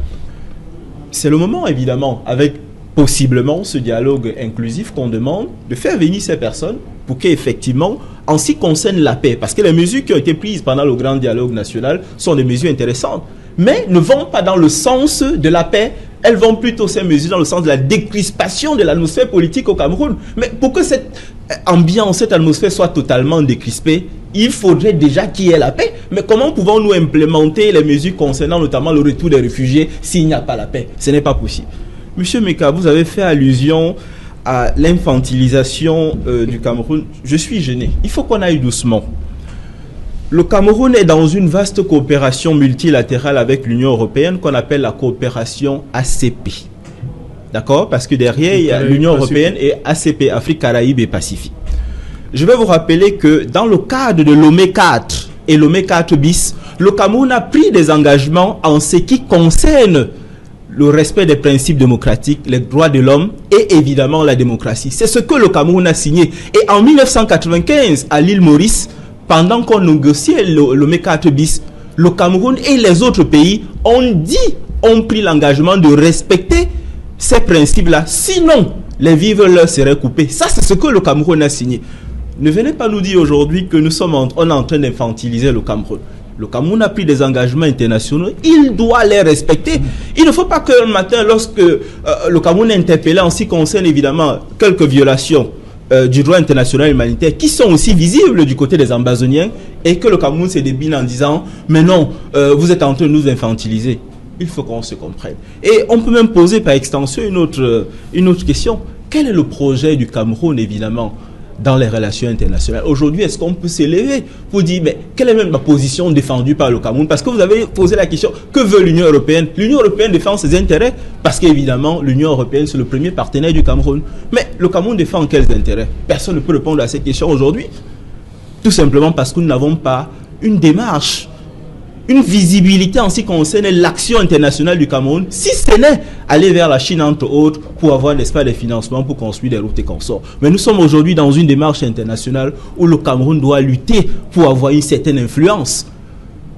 C'est le moment, évidemment, avec possiblement ce dialogue inclusif qu'on demande de faire venir ces personnes pour qu'effectivement, en ce qui concerne la paix, parce que les mesures qui ont été prises pendant le grand dialogue national sont des mesures intéressantes, mais ne vont pas dans le sens de la paix elles vont plutôt ces mesures dans le sens de la décrispation de l'atmosphère politique au Cameroun. Mais pour que cette ambiance, cette atmosphère soit totalement décrispée, il faudrait déjà qu'il y ait la paix. Mais comment pouvons-nous implémenter les mesures concernant notamment le retour des réfugiés s'il n'y a pas la paix? Ce n'est pas possible. Monsieur Meka, vous avez fait allusion à l'infantilisation du Cameroun. Je suis gêné. Il faut qu'on aille doucement. Le Cameroun est dans une vaste coopération multilatérale avec l'Union européenne qu'on appelle la coopération ACP. D'accord? Parce que derrière, il y a l'Union européenne et ACP, Afrique, Caraïbes et Pacifique. Je vais vous rappeler que dans le cadre de Lomé 4 et Lomé 4 bis, le Cameroun a pris des engagements en ce qui concerne le respect des principes démocratiques, les droits de l'homme et évidemment la démocratie. C'est ce que le Cameroun a signé. Et en 1995, à l'île Maurice, pendant qu'on négociait le 4 bis, le Cameroun et les autres pays ont pris l'engagement de respecter ces principes-là. Sinon, les vivres leur seraient coupés. Ça, c'est ce que le Cameroun a signé. Ne venez pas nous dire aujourd'hui que on est en train d'infantiliser le Cameroun. Le Cameroun a pris des engagements internationaux. Il doit les respecter. Il ne faut pas que le matin, lorsque le Cameroun est interpellé en ce qui concerne évidemment quelques violations du droit international humanitaire qui sont aussi visibles du côté des Ambazoniens et que le Cameroun se débine en disant mais non, vous êtes en train de nous infantiliser. Il faut qu'on se comprenne. Et on peut même poser par extension une autre question. Quel est le projet du Cameroun évidemment dans les relations internationales? Aujourd'hui, est-ce qu'on peut s'élever pour dire mais quelle est même la position défendue par le Cameroun? Parce que vous avez posé la question, que veut l'Union européenne? L'Union européenne défend ses intérêts parce qu'évidemment, l'Union européenne, c'est le premier partenaire du Cameroun. Mais le Cameroun défend quels intérêts? Personne ne peut répondre à cette question aujourd'hui. Tout simplement parce que nous n'avons pas une démarche, une visibilité en ce qui concerne l'action internationale du Cameroun, si ce n'est aller vers la Chine entre autres pour avoir, n'est-ce pas, des financements pour construire des routes et consorts. Mais nous sommes aujourd'hui dans une démarche internationale où le Cameroun doit lutter pour avoir une certaine influence.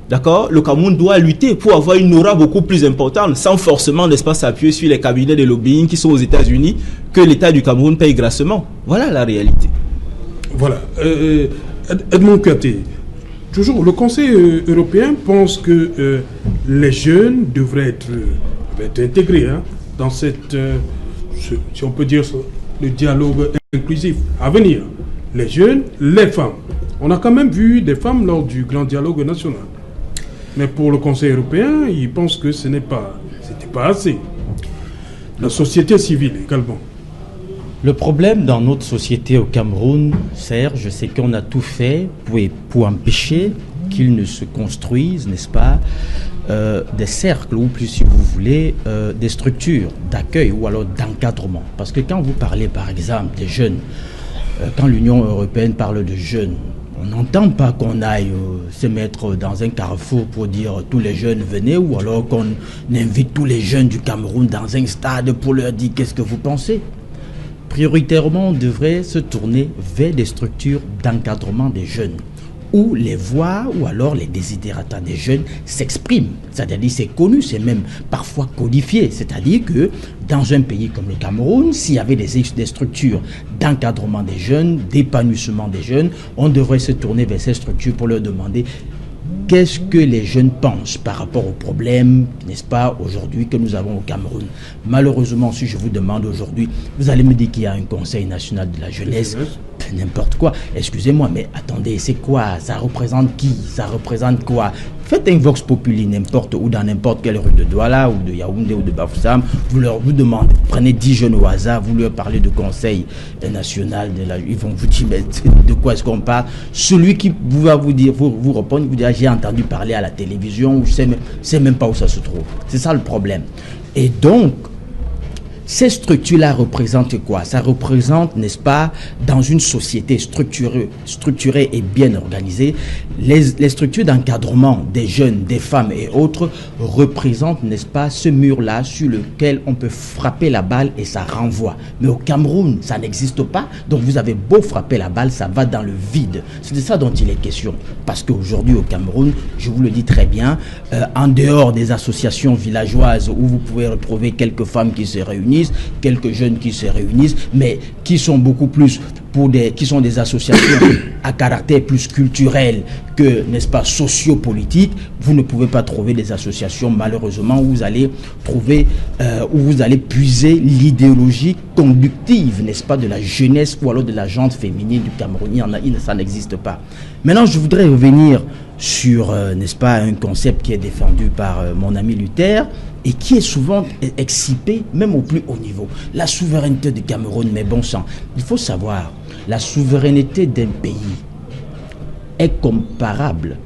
D'accord? Le Cameroun doit lutter pour avoir une aura beaucoup plus importante, sans forcément, n'est-ce pas, s'appuyer sur les cabinets de lobbying qui sont aux États-Unis, que l'État du Cameroun paye grassement. Voilà la réalité. Voilà. Edmond Kouyaté. Toujours, le Conseil européen pense que les jeunes devraient être intégrés dans cette, si on peut dire, le dialogue inclusif à venir. Les jeunes, les femmes. On a quand même vu des femmes lors du grand dialogue national. Mais pour le Conseil européen, ils pensent que c'était pas assez. La société civile également. Le problème dans notre société au Cameroun, Serge, c'est qu'on a tout fait pour empêcher qu'il ne se construise, n'est-ce pas, des cercles, ou plus si vous voulez, des structures d'accueil ou alors d'encadrement. Parce que quand vous parlez par exemple des jeunes, quand l'Union européenne parle de jeunes, on n'entend pas qu'on aille se mettre dans un carrefour pour dire tous les jeunes venez, ou alors qu'on invite tous les jeunes du Cameroun dans un stade pour leur dire qu'est-ce que vous pensez. Prioritairement, on devrait se tourner vers des structures d'encadrement des jeunes, où les voix ou alors les desiderata des jeunes s'expriment. C'est-à-dire c'est connu, c'est même parfois codifié. C'est-à-dire que dans un pays comme le Cameroun, s'il y avait des structures d'encadrement des jeunes, d'épanouissement des jeunes, on devrait se tourner vers ces structures pour leur demander qu'est-ce que les jeunes pensent par rapport aux problèmes, n'est-ce pas, aujourd'hui que nous avons au Cameroun. Malheureusement, si je vous demande aujourd'hui, vous allez me dire qu'il y a un Conseil national de la jeunesse, n'importe quoi. Excusez-moi, mais attendez, c'est quoi? Ça représente qui? Ça représente quoi? Faites un Vox Populi n'importe où, dans n'importe quelle rue de Douala ou de Yaoundé ou de Bafoussam, vous demandez, prenez 10 jeunes au hasard, vous leur parlez de Conseil national, ils vont vous dire mais de quoi est-ce qu'on parle? Celui qui va vous dire, vous répondre, vous dire j'ai entendu parler à la télévision, je sais même pas où ça se trouve. C'est ça le problème. Et donc, ces structures-là représentent quoi? Ça représente, n'est-ce pas, dans une société structurée et bien organisée, les structures d'encadrement des jeunes, des femmes et autres représentent, n'est-ce pas, ce mur-là sur lequel on peut frapper la balle et ça renvoie. Mais au Cameroun, ça n'existe pas. Donc vous avez beau frapper la balle, ça va dans le vide. C'est de ça dont il est question. Parce qu'aujourd'hui au Cameroun, je vous le dis très bien, en dehors des associations villageoises où vous pouvez retrouver quelques femmes qui se réunissent, réunissent, quelques jeunes qui se réunissent, mais qui sont beaucoup plus qui sont des associations à caractère plus culturel que, n'est-ce pas, sociopolitique. Vous ne pouvez pas trouver des associations, malheureusement, où vous allez trouver, où vous allez puiser l'idéologie conductive, n'est-ce pas, de la jeunesse ou alors de la gente féminine du Cameroun. Ça n'existe pas. Maintenant, je voudrais revenir sur, n'est-ce pas, un concept qui est défendu par mon ami Luther et qui est souvent excipé, même au plus haut niveau. La souveraineté du Cameroun, mais bon sang, il faut savoir, la souveraineté d'un pays est comparable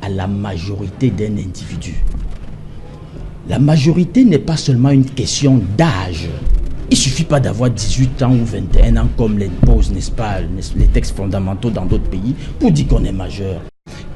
à la majorité d'un individu. La majorité n'est pas seulement une question d'âge. Il ne suffit pas d'avoir 18 ans ou 21 ans comme l'imposent, n'est-ce pas, les textes fondamentaux dans d'autres pays pour dire qu'on est majeur.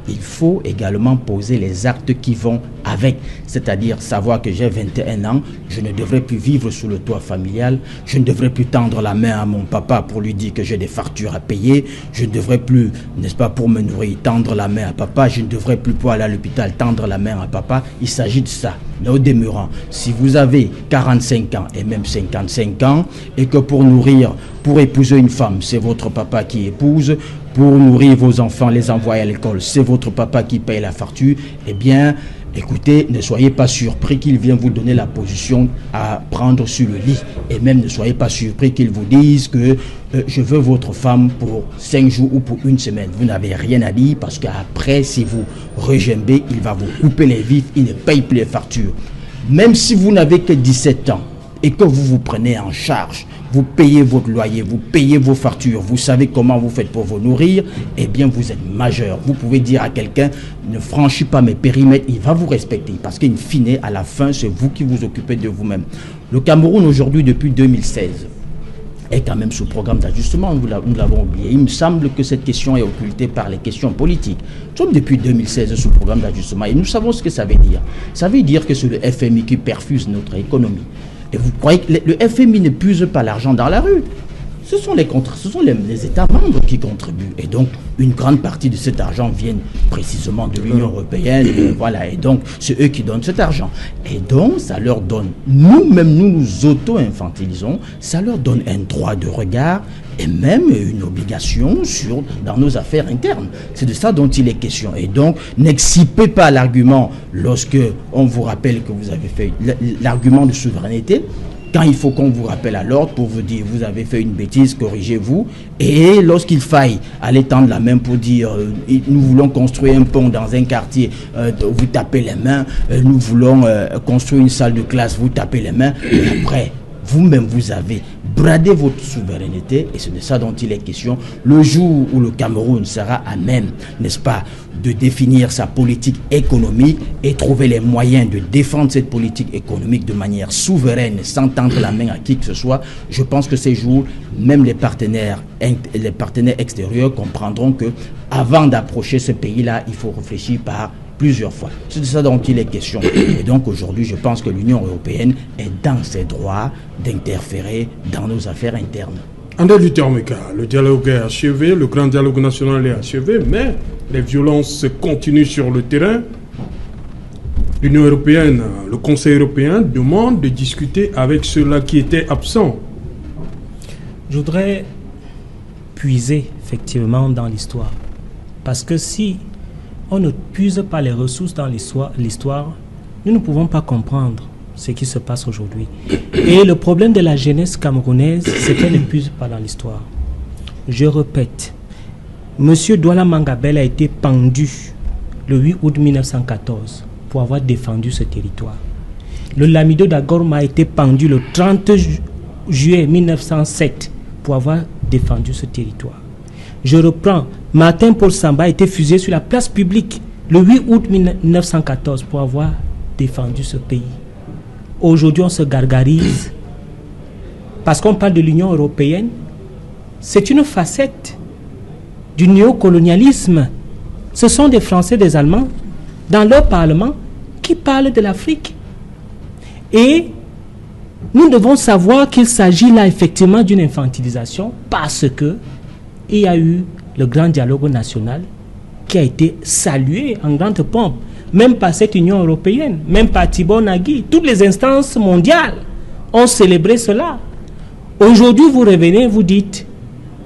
Il faut également poser les actes qui vont avec, c'est-à-dire savoir que j'ai 21 ans, je ne devrais plus vivre sous le toit familial, je ne devrais plus tendre la main à mon papa pour lui dire que j'ai des factures à payer, je ne devrais plus, n'est-ce pas, pour me nourrir, tendre la main à papa, je ne devrais plus pour aller à l'hôpital tendre la main à papa. Il s'agit de ça. Mais au demeurant, si vous avez 45 ans et même 55 ans et que pour épouser une femme, c'est votre papa qui épouse, pour nourrir vos enfants, les envoyer à l'école, c'est votre papa qui paye la facture, eh bien, écoutez, ne soyez pas surpris qu'il vienne vous donner la position à prendre sur le lit. Et même ne soyez pas surpris qu'il vous dise que je veux votre femme pour 5 jours ou pour une semaine. Vous n'avez rien à dire parce qu'après, si vous regimbez, il va vous couper les vifs, il ne paye plus les factures. Même si vous n'avez que 17 ans et que vous vous prenez en charge, vous payez votre loyer, vous payez vos factures, vous savez comment vous faites pour vous nourrir, eh bien vous êtes majeur. Vous pouvez dire à quelqu'un, ne franchis pas mes périmètres, il va vous respecter. Parce qu'in fine, à la fin, c'est vous qui vous occupez de vous-même. Le Cameroun aujourd'hui, depuis 2016, est quand même sous programme d'ajustement, nous l'avons oublié. Il me semble que cette question est occultée par les questions politiques. Nous sommes depuis 2016 sous programme d'ajustement et nous savons ce que ça veut dire. Ça veut dire que c'est le FMI qui perfuse notre économie. Et vous croyez que le FMI ne puise pas l'argent dans la rue? Ce sont les États membres qui contribuent. Et donc, une grande partie de cet argent vient précisément de l'Union européenne. Voilà. Et donc, c'est eux qui donnent cet argent. Et donc, ça leur donne, nous-mêmes, nous auto-infantilisons, ça leur donne un droit de regard et même une obligation dans nos affaires internes. C'est de ça dont il est question. Et donc, n'excipez pas l'argument lorsque on vous rappelle que vous avez fait l'argument de souveraineté. Quand il faut qu'on vous rappelle à l'ordre pour vous dire vous avez fait une bêtise, corrigez-vous. Et lorsqu'il faille aller tendre la main pour dire nous voulons construire un pont dans un quartier, vous tapez les mains. Nous voulons construire une salle de classe, vous tapez les mains. Et après, vous-même, vous avez bradé votre souveraineté, et c'est de ça dont il est question. Le jour où le Cameroun sera à même, n'est-ce pas, de définir sa politique économique et trouver les moyens de défendre cette politique économique de manière souveraine, sans tendre la main à qui que ce soit, je pense que ces jours, même les partenaires extérieurs comprendront que avant d'approcher ce pays-là, il faut réfléchir par plusieurs fois. C'est de ça dont il est question. Et donc aujourd'hui, je pense que l'Union européenne est dans ses droits d'interférer dans nos affaires internes. André Luther Meka, le dialogue est achevé, le grand dialogue national est achevé, mais les violences continuent sur le terrain. L'Union européenne, le Conseil européen demande de discuter avec ceux-là qui étaient absents. Je voudrais puiser effectivement dans l'histoire. Parce que si on ne puise pas les ressources dans l'histoire, nous ne pouvons pas comprendre ce qui se passe aujourd'hui. Et le problème de la jeunesse camerounaise, c'est qu'elle ne puise pas dans l'histoire. Je répète, M. Douala Mangabel a été pendu le 8 août 1914 pour avoir défendu ce territoire. Le Lamido d'Agorma a été pendu le 30 juillet 1907 pour avoir défendu ce territoire. Je reprends, Martin Paul Samba a été fusillé sur la place publique le 8 août 1914 pour avoir défendu ce pays. Aujourd'hui, on se gargarise parce qu'on parle de l'Union européenne. C'est une facette du néocolonialisme. Ce sont des Français, des Allemands, dans leur parlement, qui parlent de l'Afrique. Et nous devons savoir qu'il s'agit là effectivement d'une infantilisation parce que il y a eu le grand dialogue national qui a été salué en grande pompe, même par cette Union européenne, même par Thibon Nagui, toutes les instances mondiales ont célébré cela. Aujourd'hui, vous revenez, vous dites,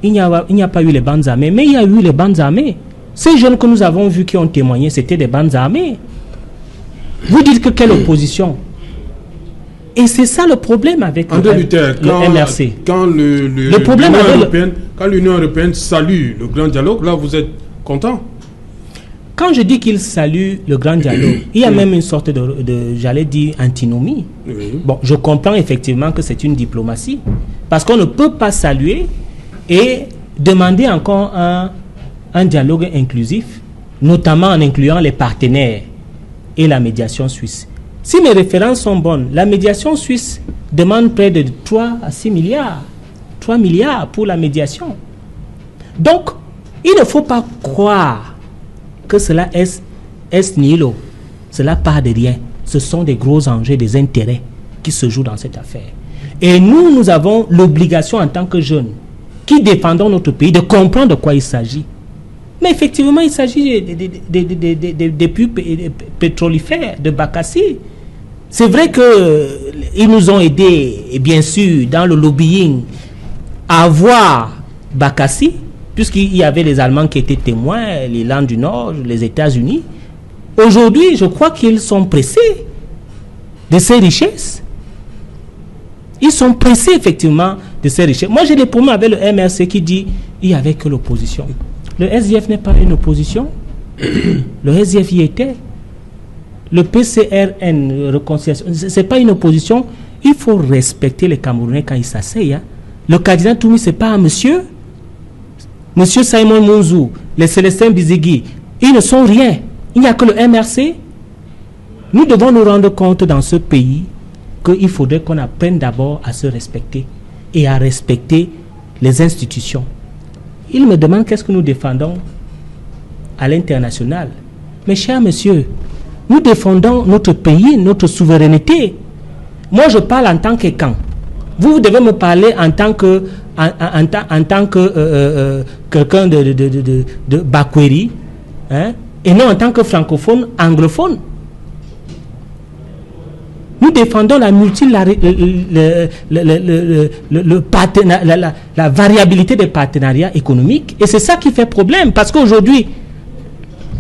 il n'y a pas eu les bandes armées, mais il y a eu les bandes armées. Ces jeunes que nous avons vus qui ont témoigné, c'était des bandes armées. Vous dites que quelle opposition? Et c'est ça le problème avec le MRC. Quand l'Union européenne salue le grand dialogue, là vous êtes content? Quand je dis qu'il salue le grand dialogue, il y a même une sorte de j'allais dire, antinomie. Oui. Bon, je comprends effectivement que c'est une diplomatie. Parce qu'on ne peut pas saluer et demander encore un dialogue inclusif, notamment en incluant les partenaires et la médiation suisse. Si mes références sont bonnes, la médiation suisse demande près de 3 à 6 milliards. 3 milliards pour la médiation. Donc, il ne faut pas croire que cela est nihilo. Cela part de rien. Ce sont des gros enjeux, des intérêts qui se jouent dans cette affaire. Et nous avons l'obligation en tant que jeunes qui défendons notre pays de comprendre de quoi il s'agit. Mais effectivement, il s'agit des puits pétrolifères de Bakassi. C'est vrai qu'ils nous ont aidés, et bien sûr, dans le lobbying, à voir Bakassi, puisqu'il y avait les Allemands qui étaient témoins, l'Irlande du Nord, les États-Unis. Aujourd'hui, je crois qu'ils sont pressés de ces richesses. Ils sont pressés, effectivement, de ces richesses. Moi, j'ai des problèmes avec le MRC qui dit qu'il n'y avait que l'opposition. Le SDF n'est pas une opposition. Le SDF y était. Le PCRN, réconciliation, ce n'est pas une opposition. Il faut respecter les Camerounais quand ils s'asseyent. Hein. Le cardinal Toumi, ce n'est pas un monsieur. Monsieur Simon Mounzou, les Célestins Bizigui, ils ne sont rien. Il n'y a que le MRC. Nous devons nous rendre compte dans ce pays qu'il faudrait qu'on apprenne d'abord à se respecter et à respecter les institutions. Il me demande qu'est-ce que nous défendons à l'international. Mes chers messieurs, nous défendons notre pays, notre souveraineté. Moi, je parle en tant que camp. Vous devez me parler en tant que quelqu'un de Bakweri, hein, et non en tant que francophone, anglophone. Nous défendons la la variabilité des partenariats économiques. Et c'est ça qui fait problème. Parce qu'aujourd'hui,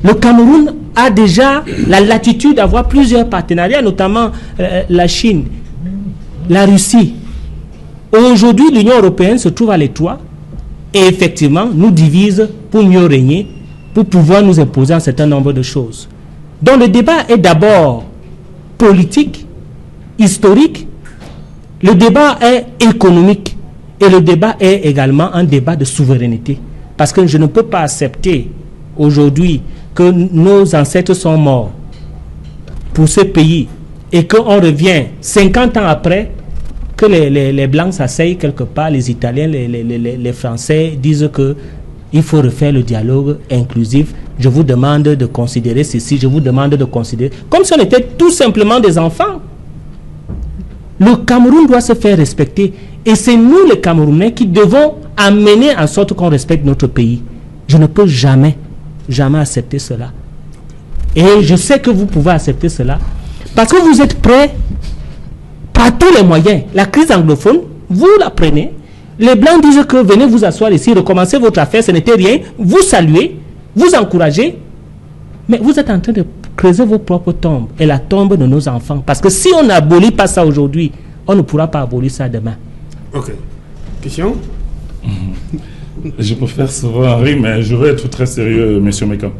le Cameroun a déjà la latitude d'avoir plusieurs partenariats, notamment la Chine, la Russie. Aujourd'hui, l'Union européenne se trouve à l'étroit et effectivement nous divise pour mieux régner, pour pouvoir nous imposer un certain nombre de choses. Donc le débat est d'abord politique, historique, le débat est économique et le débat est également un débat de souveraineté. Parce que je ne peux pas accepter aujourd'hui que nos ancêtres sont morts pour ce pays et qu'on revient 50 ans après, que les Blancs s'asseyent quelque part, les Italiens, les Français disent qu'il faut refaire le dialogue inclusif. Je vous demande de considérer ceci, je vous demande de considérer... Comme si on était tout simplement des enfants. Le Cameroun doit se faire respecter. Et c'est nous, les Camerounais, qui devons amener en sorte qu'on respecte notre pays. Je ne peux jamais accepter cela. Et je sais que vous pouvez accepter cela. Parce que vous êtes prêts par tous les moyens. La crise anglophone, vous la prenez. Les Blancs disent que venez vous asseoir ici, recommencez votre affaire, ce n'était rien. Vous saluez, vous encouragez. Mais vous êtes en train de creuser vos propres tombes et la tombe de nos enfants. Parce que si on n'abolit pas ça aujourd'hui, on ne pourra pas abolir ça demain. Ok. Question? Je peux faire souvent rire, mais je vais être très sérieux, M. Meka.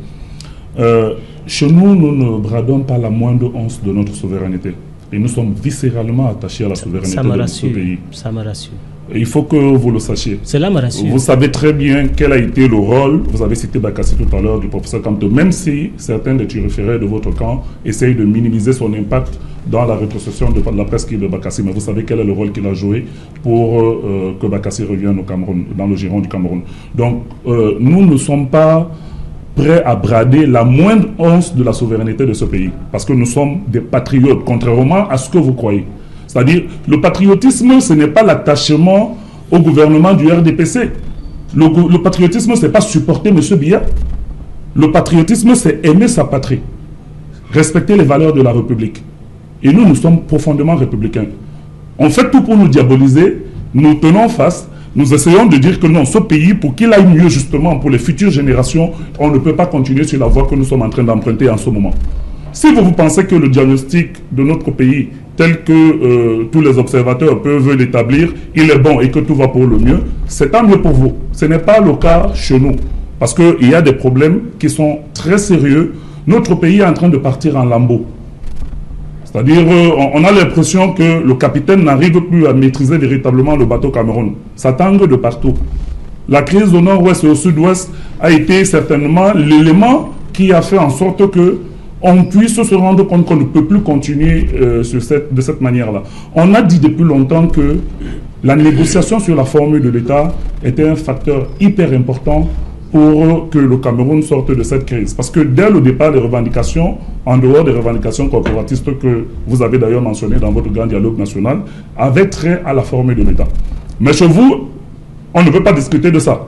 Chez nous, nous ne bradons pas la moindre once de notre souveraineté. Et nous sommes viscéralement attachés à la souveraineté de notre pays. Ça me rassure. Et il faut que vous le sachiez. Cela me rassure. Vous savez très bien quel a été le rôle, vous avez cité Bakassi tout à l'heure, du professeur Kamto, même si certains des référés de votre camp essayent de minimiser son impact dans la rétrocession de la presqu'île de Bakassi, mais vous savez quel est le rôle qu'il a joué pour que Bakassi revienne au Cameroun, dans le giron du Cameroun. Donc, nous ne sommes pas prêts à brader la moindre once de la souveraineté de ce pays, parce que nous sommes des patriotes, contrairement à ce que vous croyez. C'est-à-dire, le patriotisme, ce n'est pas l'attachement au gouvernement du RDPC. Le patriotisme, ce n'est pas supporter M. Biya. Le patriotisme, c'est aimer sa patrie, respecter les valeurs de la République. Et nous, nous sommes profondément républicains. On fait tout pour nous diaboliser, nous tenons face, nous essayons de dire que non, ce pays, pour qu'il aille mieux justement pour les futures générations, on ne peut pas continuer sur la voie que nous sommes en train d'emprunter en ce moment. Si vous pensez que le diagnostic de notre pays, tel que tous les observateurs peuvent l'établir, il est bon et que tout va pour le mieux, c'est tant mieux pour vous. Ce n'est pas le cas chez nous. Parce qu'il y a des problèmes qui sont très sérieux. Notre pays est en train de partir en lambeaux. C'est-à-dire, on a l'impression que le capitaine n'arrive plus à maîtriser véritablement le bateau Cameroun. Ça tangue de partout. La crise au nord-ouest et au sud-ouest a été certainement l'élément qui a fait en sorte que on puisse se rendre compte qu'on ne peut plus continuer de cette manière-là. On a dit depuis longtemps que la négociation sur la formule de l'État était un facteur hyper important pour que le Cameroun sorte de cette crise. Parce que dès le départ des revendications, en dehors des revendications corporatistes que vous avez d'ailleurs mentionnées dans votre grand dialogue national, avaient trait à la formule de l'État. Mais chez vous, on ne veut pas discuter de ça.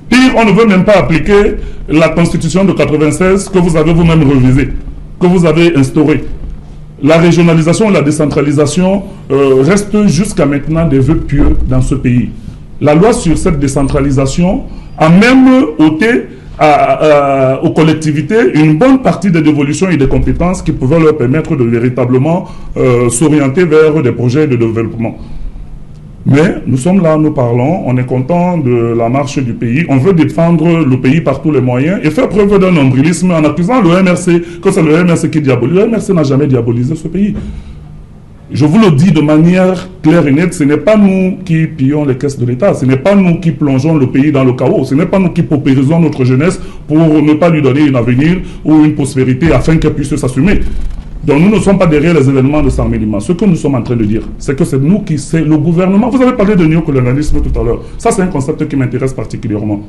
Pire, on ne veut même pas appliquer la Constitution de 1996 que vous avez vous-même révisée, que vous avez instaurée. La régionalisation et la décentralisation restent jusqu'à maintenant des vœux pieux dans ce pays. La loi sur cette décentralisation a même ôté aux collectivités une bonne partie des dévolutions et des compétences qui pouvaient leur permettre de véritablement s'orienter vers des projets de développement. Mais nous sommes là, nous parlons, on est content de la marche du pays, on veut défendre le pays par tous les moyens et faire preuve d'un nombrilisme en accusant le MRC, que c'est le MRC qui diabolise. Le MRC n'a jamais diabolisé ce pays. Je vous le dis de manière claire et nette, ce n'est pas nous qui pillons les caisses de l'État, ce n'est pas nous qui plongeons le pays dans le chaos, ce n'est pas nous qui paupérisons notre jeunesse pour ne pas lui donner un avenir ou une prospérité afin qu'elle puisse s'assumer. Donc nous ne sommes pas derrière les événements de Saint-Mélima. Ce que nous sommes en train de dire, c'est que c'est nous qui, c'est le gouvernement. Vous avez parlé de néocolonialisme tout à l'heure. Ça, c'est un concept qui m'intéresse particulièrement.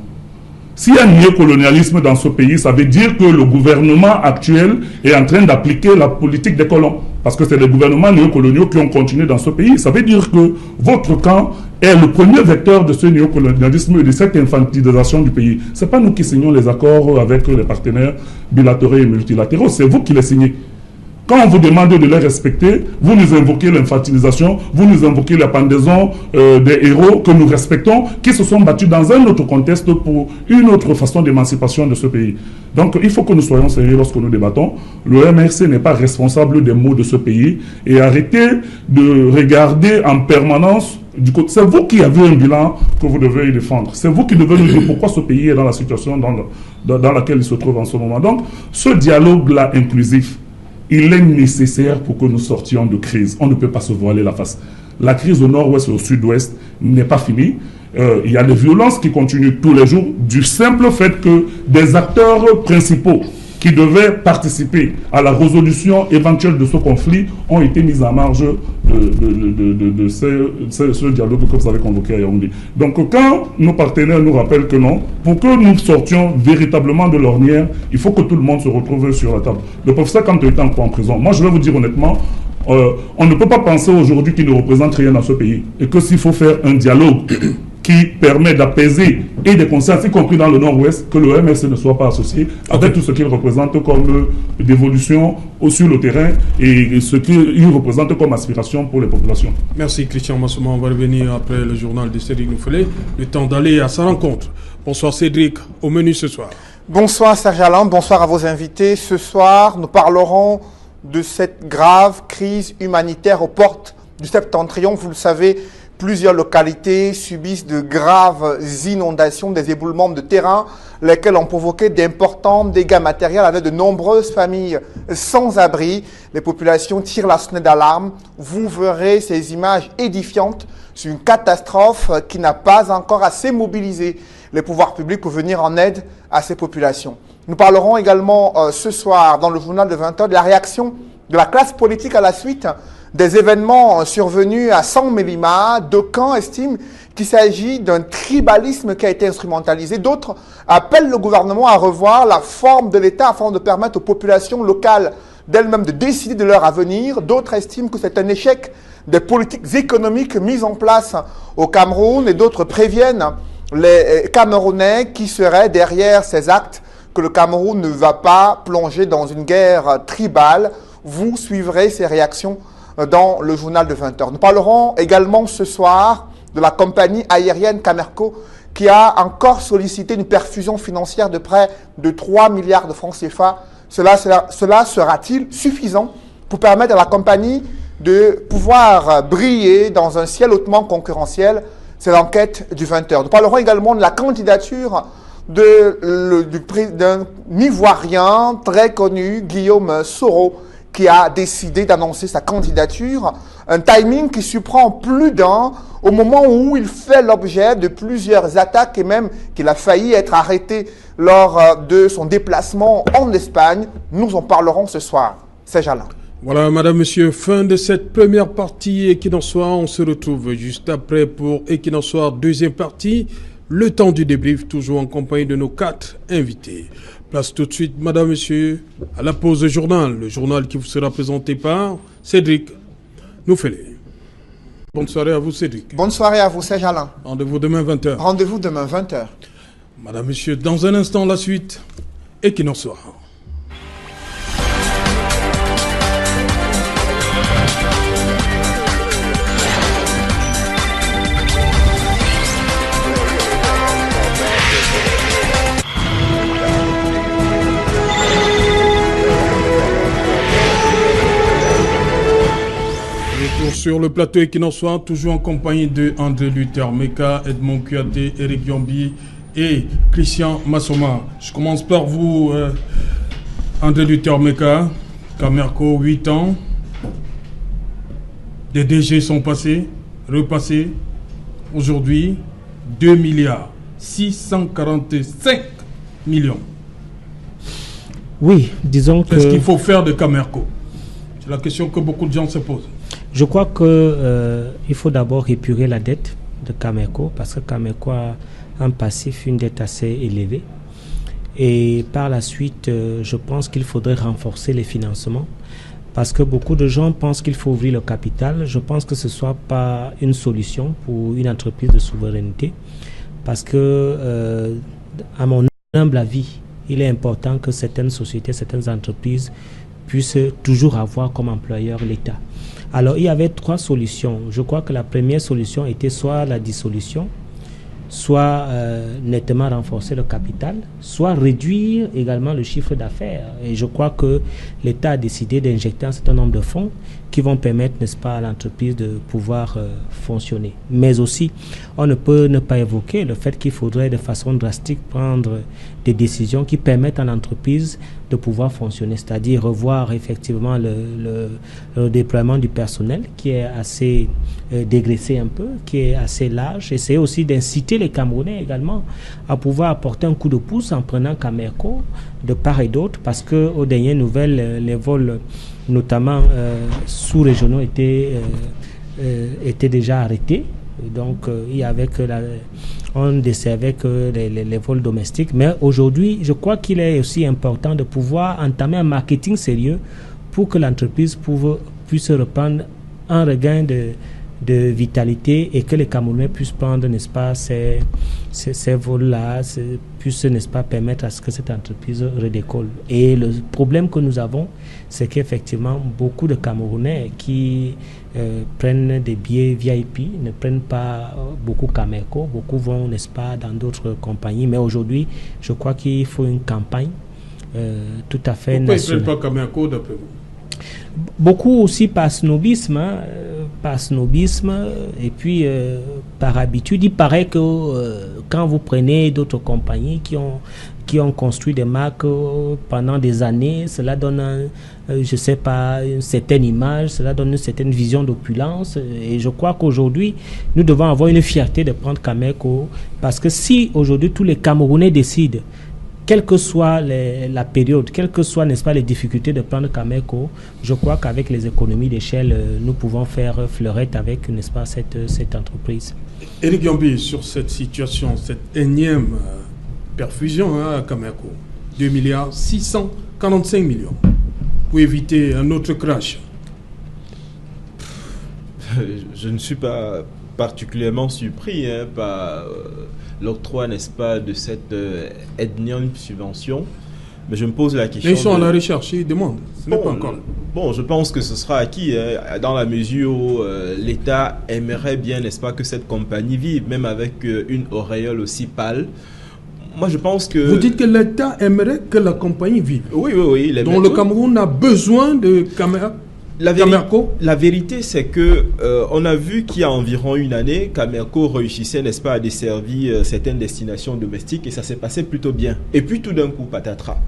S'il y a un néocolonialisme dans ce pays, ça veut dire que le gouvernement actuel est en train d'appliquer la politique des colons. Parce que c'est les gouvernements néocoloniaux qui ont continué dans ce pays. Ça veut dire que votre camp est le premier vecteur de ce néocolonialisme et de cette infantilisation du pays. Ce n'est pas nous qui signons les accords avec les partenaires bilatéraux et multilatéraux, c'est vous qui les signez. Quand on vous demande de les respecter, vous nous invoquez l'infantilisation, vous nous invoquez la pendaison des héros que nous respectons, qui se sont battus dans un autre contexte pour une autre façon d'émancipation de ce pays. Donc il faut que nous soyons sérieux lorsque nous débattons. Le MRC n'est pas responsable des maux de ce pays et arrêtez de regarder en permanence du côté. C'est vous qui avez un bilan que vous devez défendre. C'est vous qui devez nous dire pourquoi ce pays est dans la situation dans laquelle il se trouve en ce moment. Donc ce dialogue-là inclusif, il est nécessaire pour que nous sortions de crise. On ne peut pas se voiler la face. La crise au nord-ouest et au sud-ouest n'est pas finie. Il y a des violences qui continuent tous les jours du simple fait que des acteurs principaux qui devaient participer à la résolution éventuelle de ce conflit ont été mis en marge de ce dialogue que vous avez convoqué à Yaoundé. Donc quand nos partenaires nous rappellent que non, pour que nous sortions véritablement de l'ornière, il faut que tout le monde se retrouve sur la table. Le professeur Kanté est encore en prison. Moi je vais vous dire honnêtement, on ne peut pas penser aujourd'hui qu'il ne représente rien dans ce pays. Et que s'il faut faire un dialogue qui permet d'apaiser et de consciences, y compris dans le nord-ouest, que le MRC ne soit pas associé avec tout ce qu'il représente comme dévolution sur le terrain et ce qu'il représente comme aspiration pour les populations. Merci Christian Massouma. On va revenir après le journal de Cédric Noufelé. Le temps d'aller à sa rencontre. Bonsoir Cédric, au menu ce soir. Bonsoir Serge Alain, bonsoir à vos invités. Ce soir, nous parlerons de cette grave crise humanitaire aux portes du Septentrion. Vous le savez, plusieurs localités subissent de graves inondations, des éboulements de terrain, lesquels ont provoqué d'importants dégâts matériels avec de nombreuses familles sans abri. Les populations tirent la sonnette d'alarme. Vous verrez ces images édifiantes sur une catastrophe qui n'a pas encore assez mobilisé les pouvoirs publics pour venir en aide à ces populations. Nous parlerons également ce soir dans le journal de 20h de la réaction de la classe politique à la suite des événements survenus à Saint-Mélima. D'aucuns estiment qu'il s'agit d'un tribalisme qui a été instrumentalisé. D'autres appellent le gouvernement à revoir la forme de l'État afin de permettre aux populations locales d'elles-mêmes de décider de leur avenir. D'autres estiment que c'est un échec des politiques économiques mises en place au Cameroun et d'autres préviennent les Camerounais qui seraient derrière ces actes que le Cameroun ne va pas plonger dans une guerre tribale. Vous suivrez ces réactions dans le journal de 20h. Nous parlerons également ce soir de la compagnie aérienne Camerco qui a encore sollicité une perfusion financière de près de 3 milliards de francs CFA. Cela sera-t-il suffisant pour permettre à la compagnie de pouvoir briller dans un ciel hautement concurrentiel? C'est l'enquête du 20h. Nous parlerons également de la candidature d'un Ivoirien très connu, Guillaume Soro, qui a décidé d'annoncer sa candidature. Un timing qui surprend plus d'un au moment où il fait l'objet de plusieurs attaques et même qu'il a failli être arrêté lors de son déplacement en Espagne. Nous en parlerons ce soir. C'est Jalin. Voilà, madame, monsieur, fin de cette première partie Equinoxoir. On se retrouve juste après pour Equinoxoir, deuxième partie. Le temps du débrief, toujours en compagnie de nos 4 invités. Place tout de suite, madame, monsieur, à la pause journal. Le journal qui vous sera présenté par Cédric Noufélé. Bonne soirée à vous, Cédric. Bonne soirée à vous, c'est Jalin. Rendez-vous demain 20h. Rendez-vous demain 20h. Madame, monsieur, dans un instant, la suite, Equinoxoir. Sur le plateau Equinoxoir, toujours en compagnie de André Luther Meka, Edmond Kouyaté, Eric Yombi et Christian Massoma. Je commence par vous, André Luther Meka. Camerco, 8 ans. Des DG sont passés, repassés. Aujourd'hui, 2 milliards 645 millions. Oui, disons que... Qu'est-ce qu'il faut faire de Camerco? C'est la question que beaucoup de gens se posent. Je crois qu'il faut d'abord épurer la dette de Camerco parce que Camerco a un passif, une dette assez élevée. Et par la suite, je pense qu'il faudrait renforcer les financements parce que beaucoup de gens pensent qu'il faut ouvrir le capital. Je pense que ce ne soit pas une solution pour une entreprise de souveraineté parce que, à mon humble avis, il est important que certaines sociétés, certaines entreprises puissent toujours avoir comme employeur l'État. Alors, il y avait 3 solutions. Je crois que la première solution était soit la dissolution, soit nettement renforcer le capital, soit réduire également le chiffre d'affaires. Et je crois que l'État a décidé d'injecter un certain nombre de fonds qui vont permettre, n'est-ce pas, à l'entreprise de pouvoir fonctionner. Mais aussi, on ne peut ne pas évoquer le fait qu'il faudrait de façon drastique prendre des décisions qui permettent à l'entreprise de pouvoir fonctionner, c'est-à-dire revoir effectivement le déploiement du personnel qui est assez dégraissé un peu, qui est assez large. Essayer aussi d'inciter les Camerounais également à pouvoir apporter un coup de pouce en prenant Camerco de part et d'autre parce qu'aux dernières nouvelles, les vols notamment sous-régionaux étaient déjà arrêtés. Donc, on desservait que les vols domestiques. Mais aujourd'hui, je crois qu'il est aussi important de pouvoir entamer un marketing sérieux pour que l'entreprise puisse reprendre un regain de vitalité et que les Camerounais puissent prendre, n'est-ce pas, ces vols-là, puissent, n'est-ce pas, permettre à ce que cette entreprise redécolle. Et le problème que nous avons, c'est qu'effectivement, beaucoup de Camerounais qui prennent des billets VIP ne prennent pas beaucoup Camerco, beaucoup vont, n'est-ce pas, dans d'autres compagnies. Mais aujourd'hui, je crois qu'il faut une campagne tout à fait nationale. Pourquoi ils ne prennent pas Camerco d'après vous? Beaucoup aussi par snobisme, et puis par habitude. Il paraît que quand vous prenez d'autres compagnies qui ont construit des marques pendant des années, cela donne, je sais pas, une certaine image, cela donne une certaine vision d'opulence. Et je crois qu'aujourd'hui, nous devons avoir une fierté de prendre Camerco, parce que si aujourd'hui tous les Camerounais décident, quelle que soit la période, quelles que soient, n'est-ce pas, les difficultés de prendre Camerco, je crois qu'avec les économies d'échelle, nous pouvons faire fleurette avec, n'est-ce pas, cette entreprise. Eric Yombi, sur cette situation, cette énième perfusion à Camerco, 2 milliards 645 millions, pour éviter un autre crash. Je ne suis pas particulièrement surpris par l'octroi, n'est-ce pas, de cette énième subvention. Mais je me pose la question. Mais ils sont à la recherche, ils demandent. Ce n'est pas encore. Bon, je pense que ce sera acquis dans la mesure où l'État aimerait bien, n'est-ce pas, que cette compagnie vive, même avec une auréole aussi pâle. Moi, je pense que... Vous dites que l'État aimerait que la compagnie vive. Oui. Donc le Cameroun a besoin de Camerco. La vérité, c'est que on a vu qu'il y a environ une année, Camerco réussissait, n'est-ce pas, à desservir certaines destinations domestiques et ça s'est passé plutôt bien. Et puis tout d'un coup, patatras.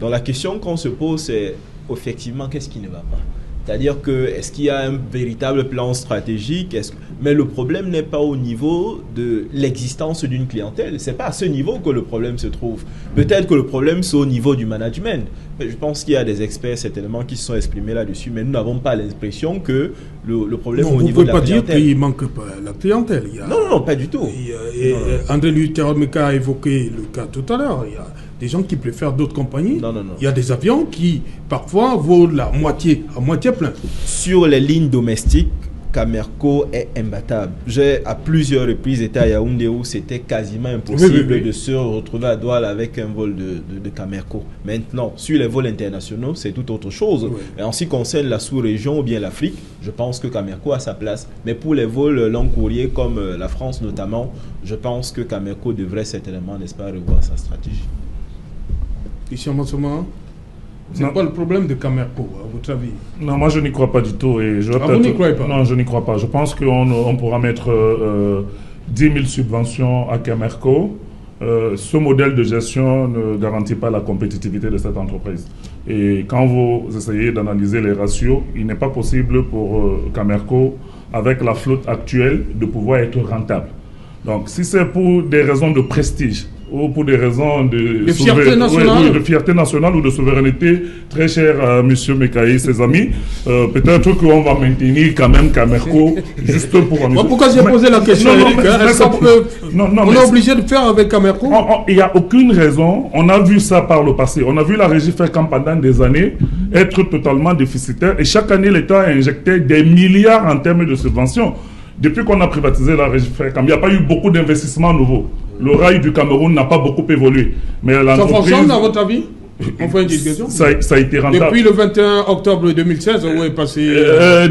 Donc la question qu'on se pose, c'est effectivement, qu'est-ce qui ne va pas? C'est-à-dire que, est-ce qu'il y a un véritable plan stratégique? Mais le problème n'est pas au niveau de l'existence d'une clientèle. Ce n'est pas à ce niveau que le problème se trouve. Peut-être que le problème, c'est au niveau du management. Mais je pense qu'il y a des experts, certainement, qui se sont exprimés là-dessus, mais nous n'avons pas l'impression que le problème est au niveau de la clientèle. Vous ne pouvez pas dire qu'il manque pas la clientèle. Non, pas du tout. André Luther-Meka a évoqué le cas tout à l'heure. Il y a des gens qui préfèrent d'autres compagnies. Non. Il y a des avions qui, parfois, vaut à moitié plein. Sur les lignes domestiques, Camerco est imbattable. J'ai à plusieurs reprises été à Yaoundé où c'était quasiment impossible de se retrouver à Douala avec un vol de Camerco. Maintenant, sur les vols internationaux, c'est tout autre chose. Oui. Et en ce qui concerne la sous-région ou bien l'Afrique, je pense que Camerco a sa place. Mais pour les vols long courrier comme la France notamment, je pense que Camerco devrait certainement, n'est-ce pas, revoir sa stratégie. Christian Massoma, c'est quoi le problème de Camerco, à votre avis? Non, moi je n'y crois pas du tout. Et vous n'y croyez pas? Non, je n'y crois pas. Je pense qu'on pourra mettre 10 000 subventions à Camerco. Ce modèle de gestion ne garantit pas la compétitivité de cette entreprise. Et quand vous essayez d'analyser les ratios, il n'est pas possible pour Camerco, avec la flotte actuelle, de pouvoir être rentable. Donc si c'est pour des raisons de prestige, ou pour des raisons de fierté nationale, de fierté nationale ou de souveraineté, très cher à M. Mekaï et ses amis, peut-être qu'on va maintenir quand même Camerco juste pour... Pourquoi j'ai posé la question, Eric? On est obligé de faire avec Camerco? Il n'y a aucune raison. On a vu ça par le passé. On a vu la régie FERCAM pendant des années être totalement déficitaire et chaque année l'État a injecté des milliards en termes de subventions. Depuis qu'on a privatisé la régie FERCAM, il n'y a pas eu beaucoup d'investissements nouveaux. Le rail du Cameroun n'a pas beaucoup évolué. Mais ça fonctionne, à votre avis? On fait une discussion. Ça a été rentable. Depuis le 21 octobre 2016, où est passé...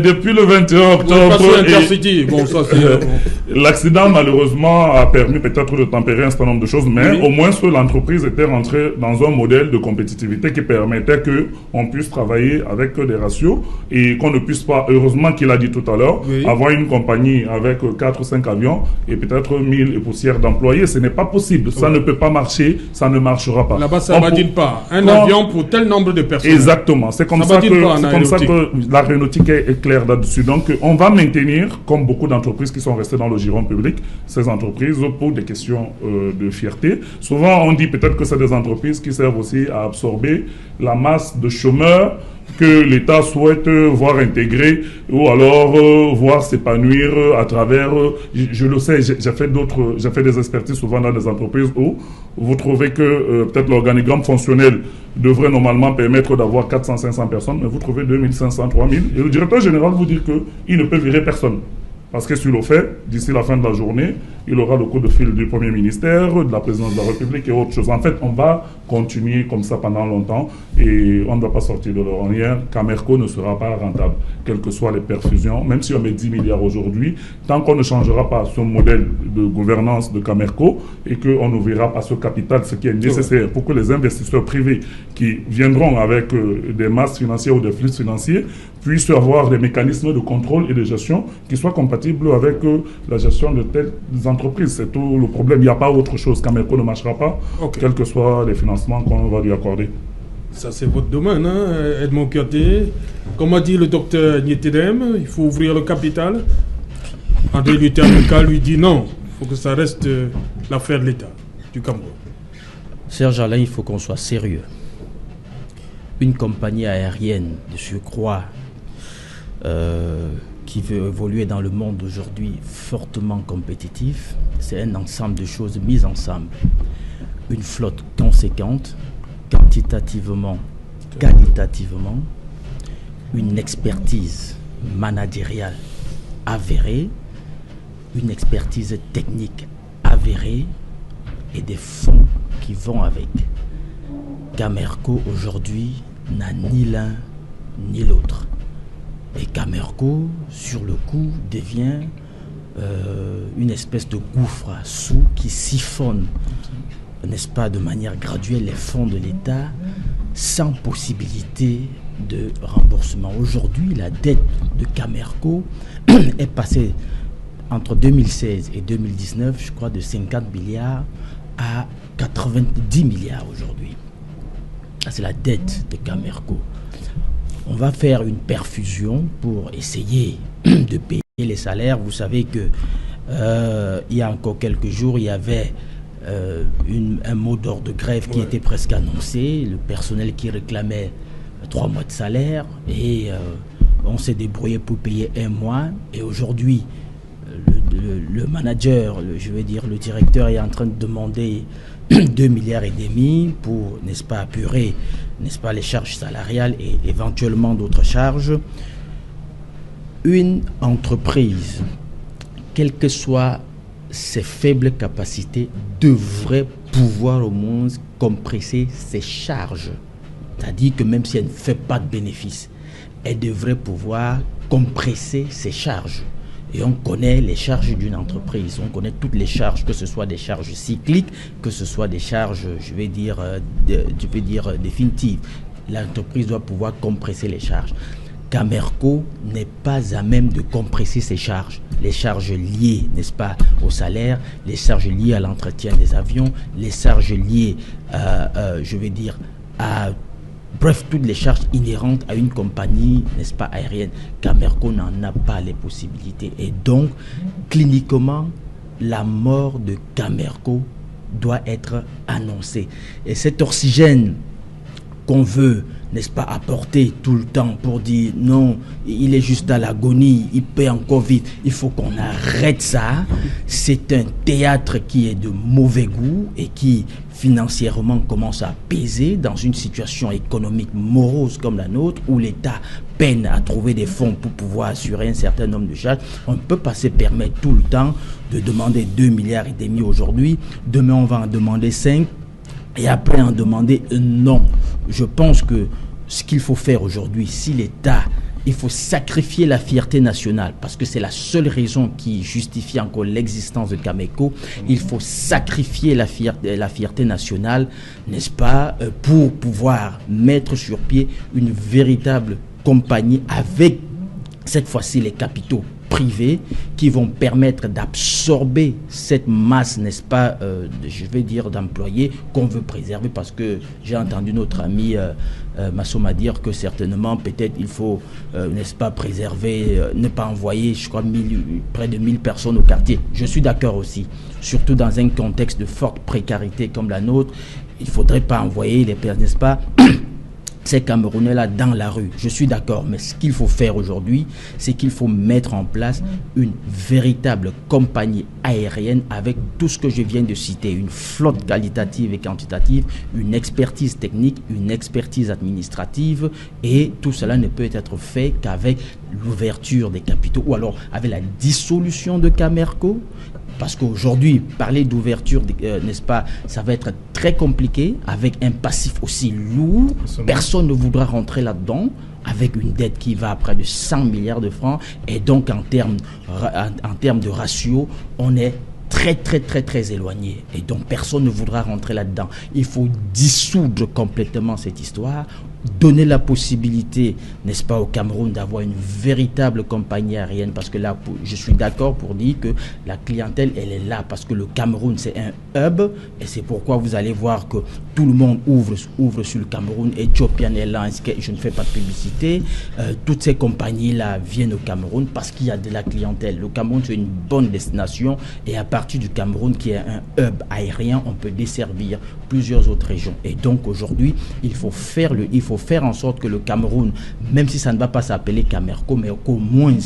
depuis le 21 octobre... Intercity. Bon, ça c'est... L'accident, malheureusement, a permis peut-être de tempérer un certain nombre de choses, mais au moins l'entreprise était rentrée dans un modèle de compétitivité qui permettait qu'on puisse travailler avec des ratios et qu'on ne puisse pas, heureusement qu'il a dit tout à l'heure, avoir une compagnie avec 4 ou 5 avions et peut-être 1000 et poussières d'employés. Ce n'est pas possible. Ça ne peut pas marcher. Ça ne marchera pas. Là-bas, ça ne badine pas. Un avion pour tel nombre de personnes. Exactement. C'est comme ça que l'aéronautique est claire là-dessus. Donc, on va maintenir, comme beaucoup d'entreprises qui sont restées dans le giron public, ces entreprises pour des questions de fierté. Souvent, on dit peut-être que c'est des entreprises qui servent aussi à absorber la masse de chômeurs que l'État souhaite voir intégrer ou alors voir s'épanouir à travers, je le sais, j'ai fait des expertises souvent dans des entreprises où vous trouvez que peut-être l'organigramme fonctionnel devrait normalement permettre d'avoir 400-500 personnes, mais vous trouvez 2500, 3000, et le directeur général vous dit qu'il ne peut virer personne. Parce que sur le fait, d'ici la fin de la journée, il aura le coup de fil du Premier ministère, de la Présidence de la République et autres choses. En fait, on va continuer comme ça pendant longtemps et on ne va pas sortir de l'ornière. Camerco ne sera pas rentable, quelles que soient les perfusions. Même si on met 10 milliards aujourd'hui, tant qu'on ne changera pas ce modèle de gouvernance de Camerco et qu'on n'ouvrira pas ce capital, ce qui est nécessaire pour que les investisseurs privés qui viendront avec des masses financières ou des flux financiers puissent avoir des mécanismes de contrôle et de gestion qui soient compatibles avec la gestion de telles entreprises. C'est tout le problème. Il n'y a pas autre chose. Camerco ne marchera pas, quels que soient les financements qu'on va lui accorder. Ça, c'est votre domaine, hein, Edmond Kyaté. Comme a dit le docteur Nietedem, il faut ouvrir le capital. André Luther-Meka lui dit non, il faut que ça reste l'affaire de l'État du Cameroun. Serge Alain, il faut qu'on soit sérieux. Une compagnie aérienne de surcroît qui veut évoluer dans le monde aujourd'hui fortement compétitif, c'est un ensemble de choses mises ensemble. Une flotte conséquente, quantitativement, qualitativement, une expertise managériale avérée, une expertise technique avérée et des fonds qui vont avec. Camerco aujourd'hui n'a ni l'un ni l'autre. Et Camerco, sur le coup, devient une espèce de gouffre à sous qui siphonne, n'est-ce pas, de manière graduelle les fonds de l'État sans possibilité de remboursement. Aujourd'hui, la dette de Camerco est passée entre 2016 et 2019, je crois, de 50 milliards à 90 milliards aujourd'hui. C'est la dette de Camerco. On va faire une perfusion pour essayer de payer les salaires. Vous savez que il y a encore quelques jours, il y avait un mot d'ordre de grève qui était presque annoncé, le personnel qui réclamait 3 mois de salaire, et on s'est débrouillé pour payer 1 mois. Et aujourd'hui, le manager, le directeur est en train de demander 2,5 milliards pour, n'est-ce pas, apurer, n'est-ce pas, les charges salariales et éventuellement d'autres charges. Une entreprise, quelles que soient ses faibles capacités, devrait pouvoir au moins compresser ses charges. C'est-à-dire que même si elle ne fait pas de bénéfices, elle devrait pouvoir compresser ses charges. Et on connaît les charges d'une entreprise, on connaît toutes les charges, que ce soit des charges cycliques, que ce soit des charges, je vais dire définitives. L'entreprise doit pouvoir compresser les charges. Camerco n'est pas à même de compresser ses charges. Les charges liées, n'est-ce pas, au salaire, les charges liées à l'entretien des avions, les charges liées, bref, toutes les charges inhérentes à une compagnie, n'est-ce pas, aérienne. Camerco n'en a pas les possibilités. Et donc, cliniquement, la mort de Camerco doit être annoncée. Et cet oxygène qu'on veut, n'est-ce pas, apporter tout le temps pour dire non, il est juste à l'agonie, il paie encore vite, il faut qu'on arrête ça. C'est un théâtre qui est de mauvais goût et qui financièrement commence à peser dans une situation économique morose comme la nôtre, où l'État peine à trouver des fonds pour pouvoir assurer un certain nombre de charges. On ne peut pas se permettre tout le temps de demander 2,5 milliards aujourd'hui. Demain, on va en demander 5. Et après en demander non. Je pense que ce qu'il faut faire aujourd'hui, si l'État, il faut sacrifier la fierté nationale, parce que c'est la seule raison qui justifie encore l'existence de Camerco. Il faut sacrifier la fierté nationale, n'est-ce pas, pour pouvoir mettre sur pied une véritable compagnie avec, cette fois-ci, les capitaux privés qui vont permettre d'absorber cette masse, n'est-ce pas, d'employés qu'on veut préserver, parce que j'ai entendu notre ami Massoma dire que certainement, peut-être, il faut, n'est-ce pas, préserver, ne pas envoyer, je crois, près de 1000 personnes au quartier. Je suis d'accord aussi, surtout dans un contexte de forte précarité comme la nôtre. Il ne faudrait pas envoyer les personnes, n'est-ce pas, ces Camerounais-là dans la rue. Je suis d'accord, mais ce qu'il faut faire aujourd'hui, c'est qu'il faut mettre en place une véritable compagnie aérienne avec tout ce que je viens de citer, une flotte qualitative et quantitative, une expertise technique, une expertise administrative, et tout cela ne peut être fait qu'avec l'ouverture des capitaux, ou alors avec la dissolution de Camerco. Parce qu'aujourd'hui, parler d'ouverture, n'est-ce pas, ça va être très compliqué, avec un passif aussi lourd. Personne ne voudra rentrer là-dedans, avec une dette qui va à près de 100 milliards de francs. Et donc, en termes de ratio, on est très éloigné. Et donc, personne ne voudra rentrer là-dedans. Il faut dissoudre complètement cette histoire, donner la possibilité, n'est-ce pas, au Cameroun d'avoir une véritable compagnie aérienne, parce que là, je suis d'accord pour dire que la clientèle, elle est là, parce que le Cameroun, c'est un hub, et c'est pourquoi vous allez voir que tout le monde ouvre sur le Cameroun. Ethiopian Airlines, je ne fais pas de publicité, toutes ces compagnies-là viennent au Cameroun parce qu'il y a de la clientèle. Le Cameroun, c'est une bonne destination, et à partir du Cameroun, qui est un hub aérien, on peut desservir plusieurs autres régions. Et donc, aujourd'hui, il faut faire en sorte que le Cameroun, même si ça ne va pas s'appeler Camerco, mais qu'au moins,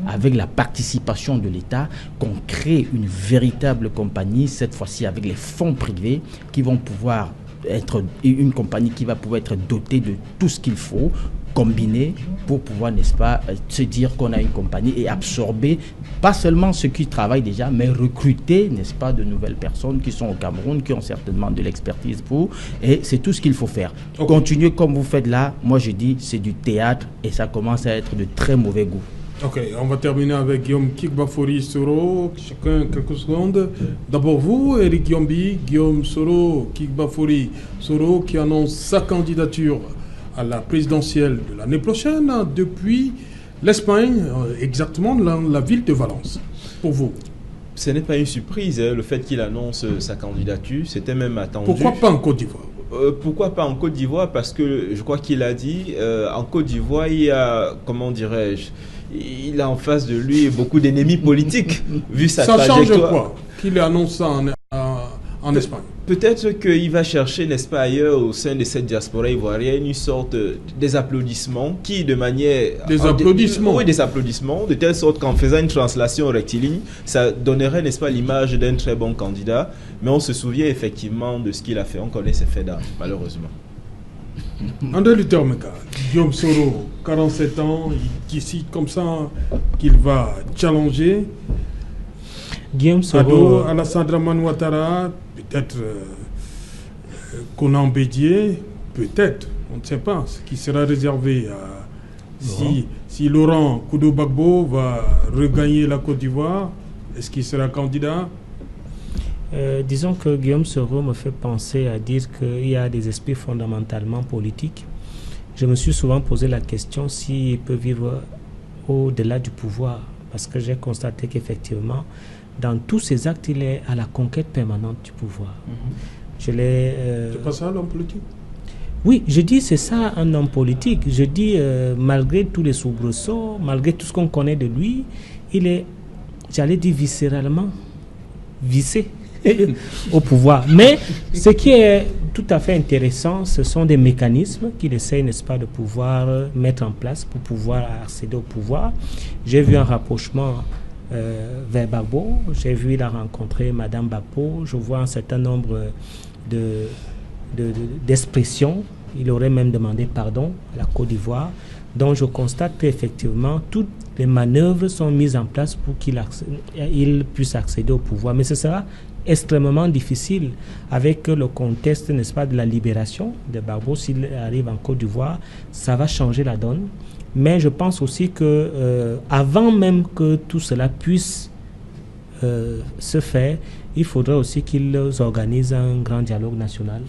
avec la participation de l'État, qu'on crée une véritable compagnie, cette fois-ci avec les fonds privés, qui vont pouvoir être une compagnie qui va pouvoir être dotée de tout ce qu'il faut combiner pour pouvoir, n'est-ce pas, se dire qu'on a une compagnie et absorber pas seulement ceux qui travaillent déjà, mais recruter, n'est-ce pas, de nouvelles personnes qui sont au Cameroun, qui ont certainement de l'expertise pour, et c'est tout ce qu'il faut faire. Okay. Continuer comme vous faites là, moi je dis, c'est du théâtre et ça commence à être de très mauvais goût. Ok, on va terminer avec Guillaume Kigbafori Soro, chacun quelques secondes. D'abord vous, Eric Yombi, Guillaume Soro, Kigbafori Soro, qui annonce sa candidature à la présidentielle de l'année prochaine depuis l'Espagne, exactement dans la ville de Valence. Pour vous? Ce n'est pas une surprise, le fait qu'il annonce sa candidature, c'était même attendu. Pourquoi pas en Côte d'Ivoire? Pourquoi pas en Côte d'Ivoire? Parce que je crois qu'il a dit, en Côte d'Ivoire, il y a, comment dirais-je, il a en face de lui beaucoup d'ennemis politiques, vu sa trajectoire. Ça change quoi qu'il annonce ça en Espagne? Peut-être qu'il va chercher, n'est-ce pas, ailleurs, au sein de cette diaspora ivoirienne, une sorte des applaudissements qui, de manière... Des applaudissements? Oui, des applaudissements, de telle sorte qu'en faisant une translation rectiligne, ça donnerait, n'est-ce pas, l'image d'un très bon candidat. Mais on se souvient effectivement de ce qu'il a fait. On connaît ses faits d'armes, malheureusement. André Luther Menga, Guillaume Soro, 47 ans, il décide comme ça qu'il va challenger Guillaume Soro, Alassane Dramane Ouattara, peut-être Konan Bédié, peut-être, on ne sait pas, ce qui sera réservé à si Laurent Koudou-Bagbo va regagner la Côte d'Ivoire, est-ce qu'il sera candidat? Disons que Guillaume Soro me fait penser à dire qu'il y a des esprits fondamentalement politiques. Je me suis souvent posé la question s'il peut vivre au-delà du pouvoir, parce que j'ai constaté qu'effectivement, dans tous ses actes, il est à la conquête permanente du pouvoir. C'est pas ça l'homme politique? Oui, je dis c'est ça un homme politique. Je dis malgré tous les soubresauts, malgré tout ce qu'on connaît de lui, il est, j'allais dire viscéralement, vissé au pouvoir. Mais ce qui est tout à fait intéressant, ce sont des mécanismes qu'il essaye, n'est-ce pas, de pouvoir mettre en place pour pouvoir accéder au pouvoir. J'ai vu un rapprochement vers Gbagbo, j'ai vu il a rencontré Madame Gbagbo, je vois un certain nombre d'expressions. Il aurait même demandé pardon à la Côte d'Ivoire. Donc je constate qu'effectivement, toutes les manœuvres sont mises en place pour qu'il puisse accéder au pouvoir. Mais ce sera extrêmement difficile avec le contexte, n'est-ce pas, de la libération de Gbagbo. S'il arrive en Côte d'Ivoire, ça va changer la donne. Mais je pense aussi que avant même que tout cela puisse se faire, il faudrait aussi qu'ils organisent un grand dialogue national,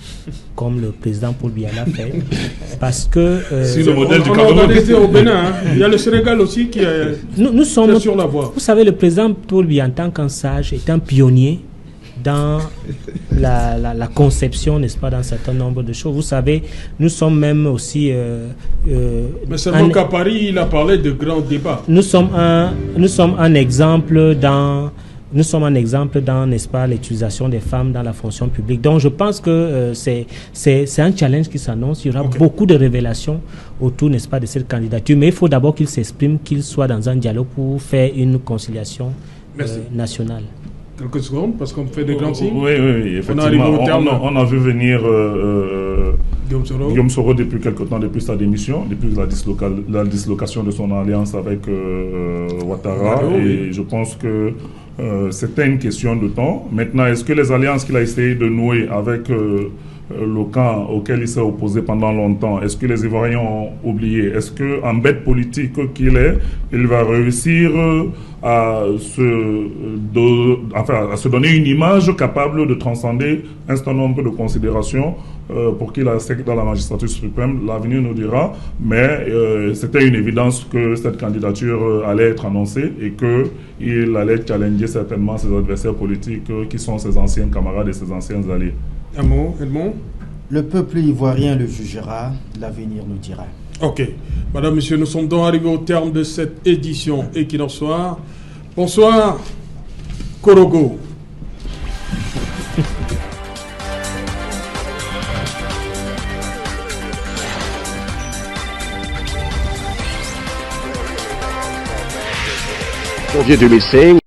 comme le président Paul Biya l'a fait, parce que... c'est le modèle du Cameroun. Au Bénin, hein. Il y a le Sénégal aussi qui est, nous sommes sur la voie. Vous savez, le président Paul Biya, en tant qu'un sage, est un pionnier dans la conception, n'est-ce pas, dans un certain nombre de choses. Vous savez, nous sommes même aussi... mais seulement qu'à Paris, il a parlé de grands débats. Nous sommes un exemple dans... Nous sommes un exemple dans, n'est-ce pas, l'utilisation des femmes dans la fonction publique. Donc, je pense que c'est un challenge qui s'annonce. Il y aura beaucoup de révélations autour, n'est-ce pas, de cette candidature. Mais il faut d'abord qu'il s'exprime, qu'il soit dans un dialogue pour faire une conciliation nationale. Quelques secondes, parce qu'on fait des grands signes. Oui, effectivement. On a vu venir Guillaume Soro depuis quelque temps, depuis sa démission, depuis la dislocation de son alliance avec Ouattara. Et je pense que c'était une question de temps. Maintenant, est-ce que les alliances qu'il a essayé de nouer avec le camp auquel il s'est opposé pendant longtemps, est-ce que les Ivoiriens ont oublié? Est-ce qu'en bête politique qu'il est, il va réussir à se donner une image capable de transcender un certain nombre de considérations pour qu'il accède dans la magistrature suprême? L'avenir nous dira, mais c'était une évidence que cette candidature allait être annoncée et qu'il allait challenger certainement ses adversaires politiques qui sont ses anciens camarades et ses anciens alliés. Un mot, Edmond? Le peuple ivoirien le jugera, l'avenir nous dira. Ok. Madame, Monsieur, nous sommes donc arrivés au terme de cette édition Equinox Soir. Bonsoir, Korogo. Janvier 2005.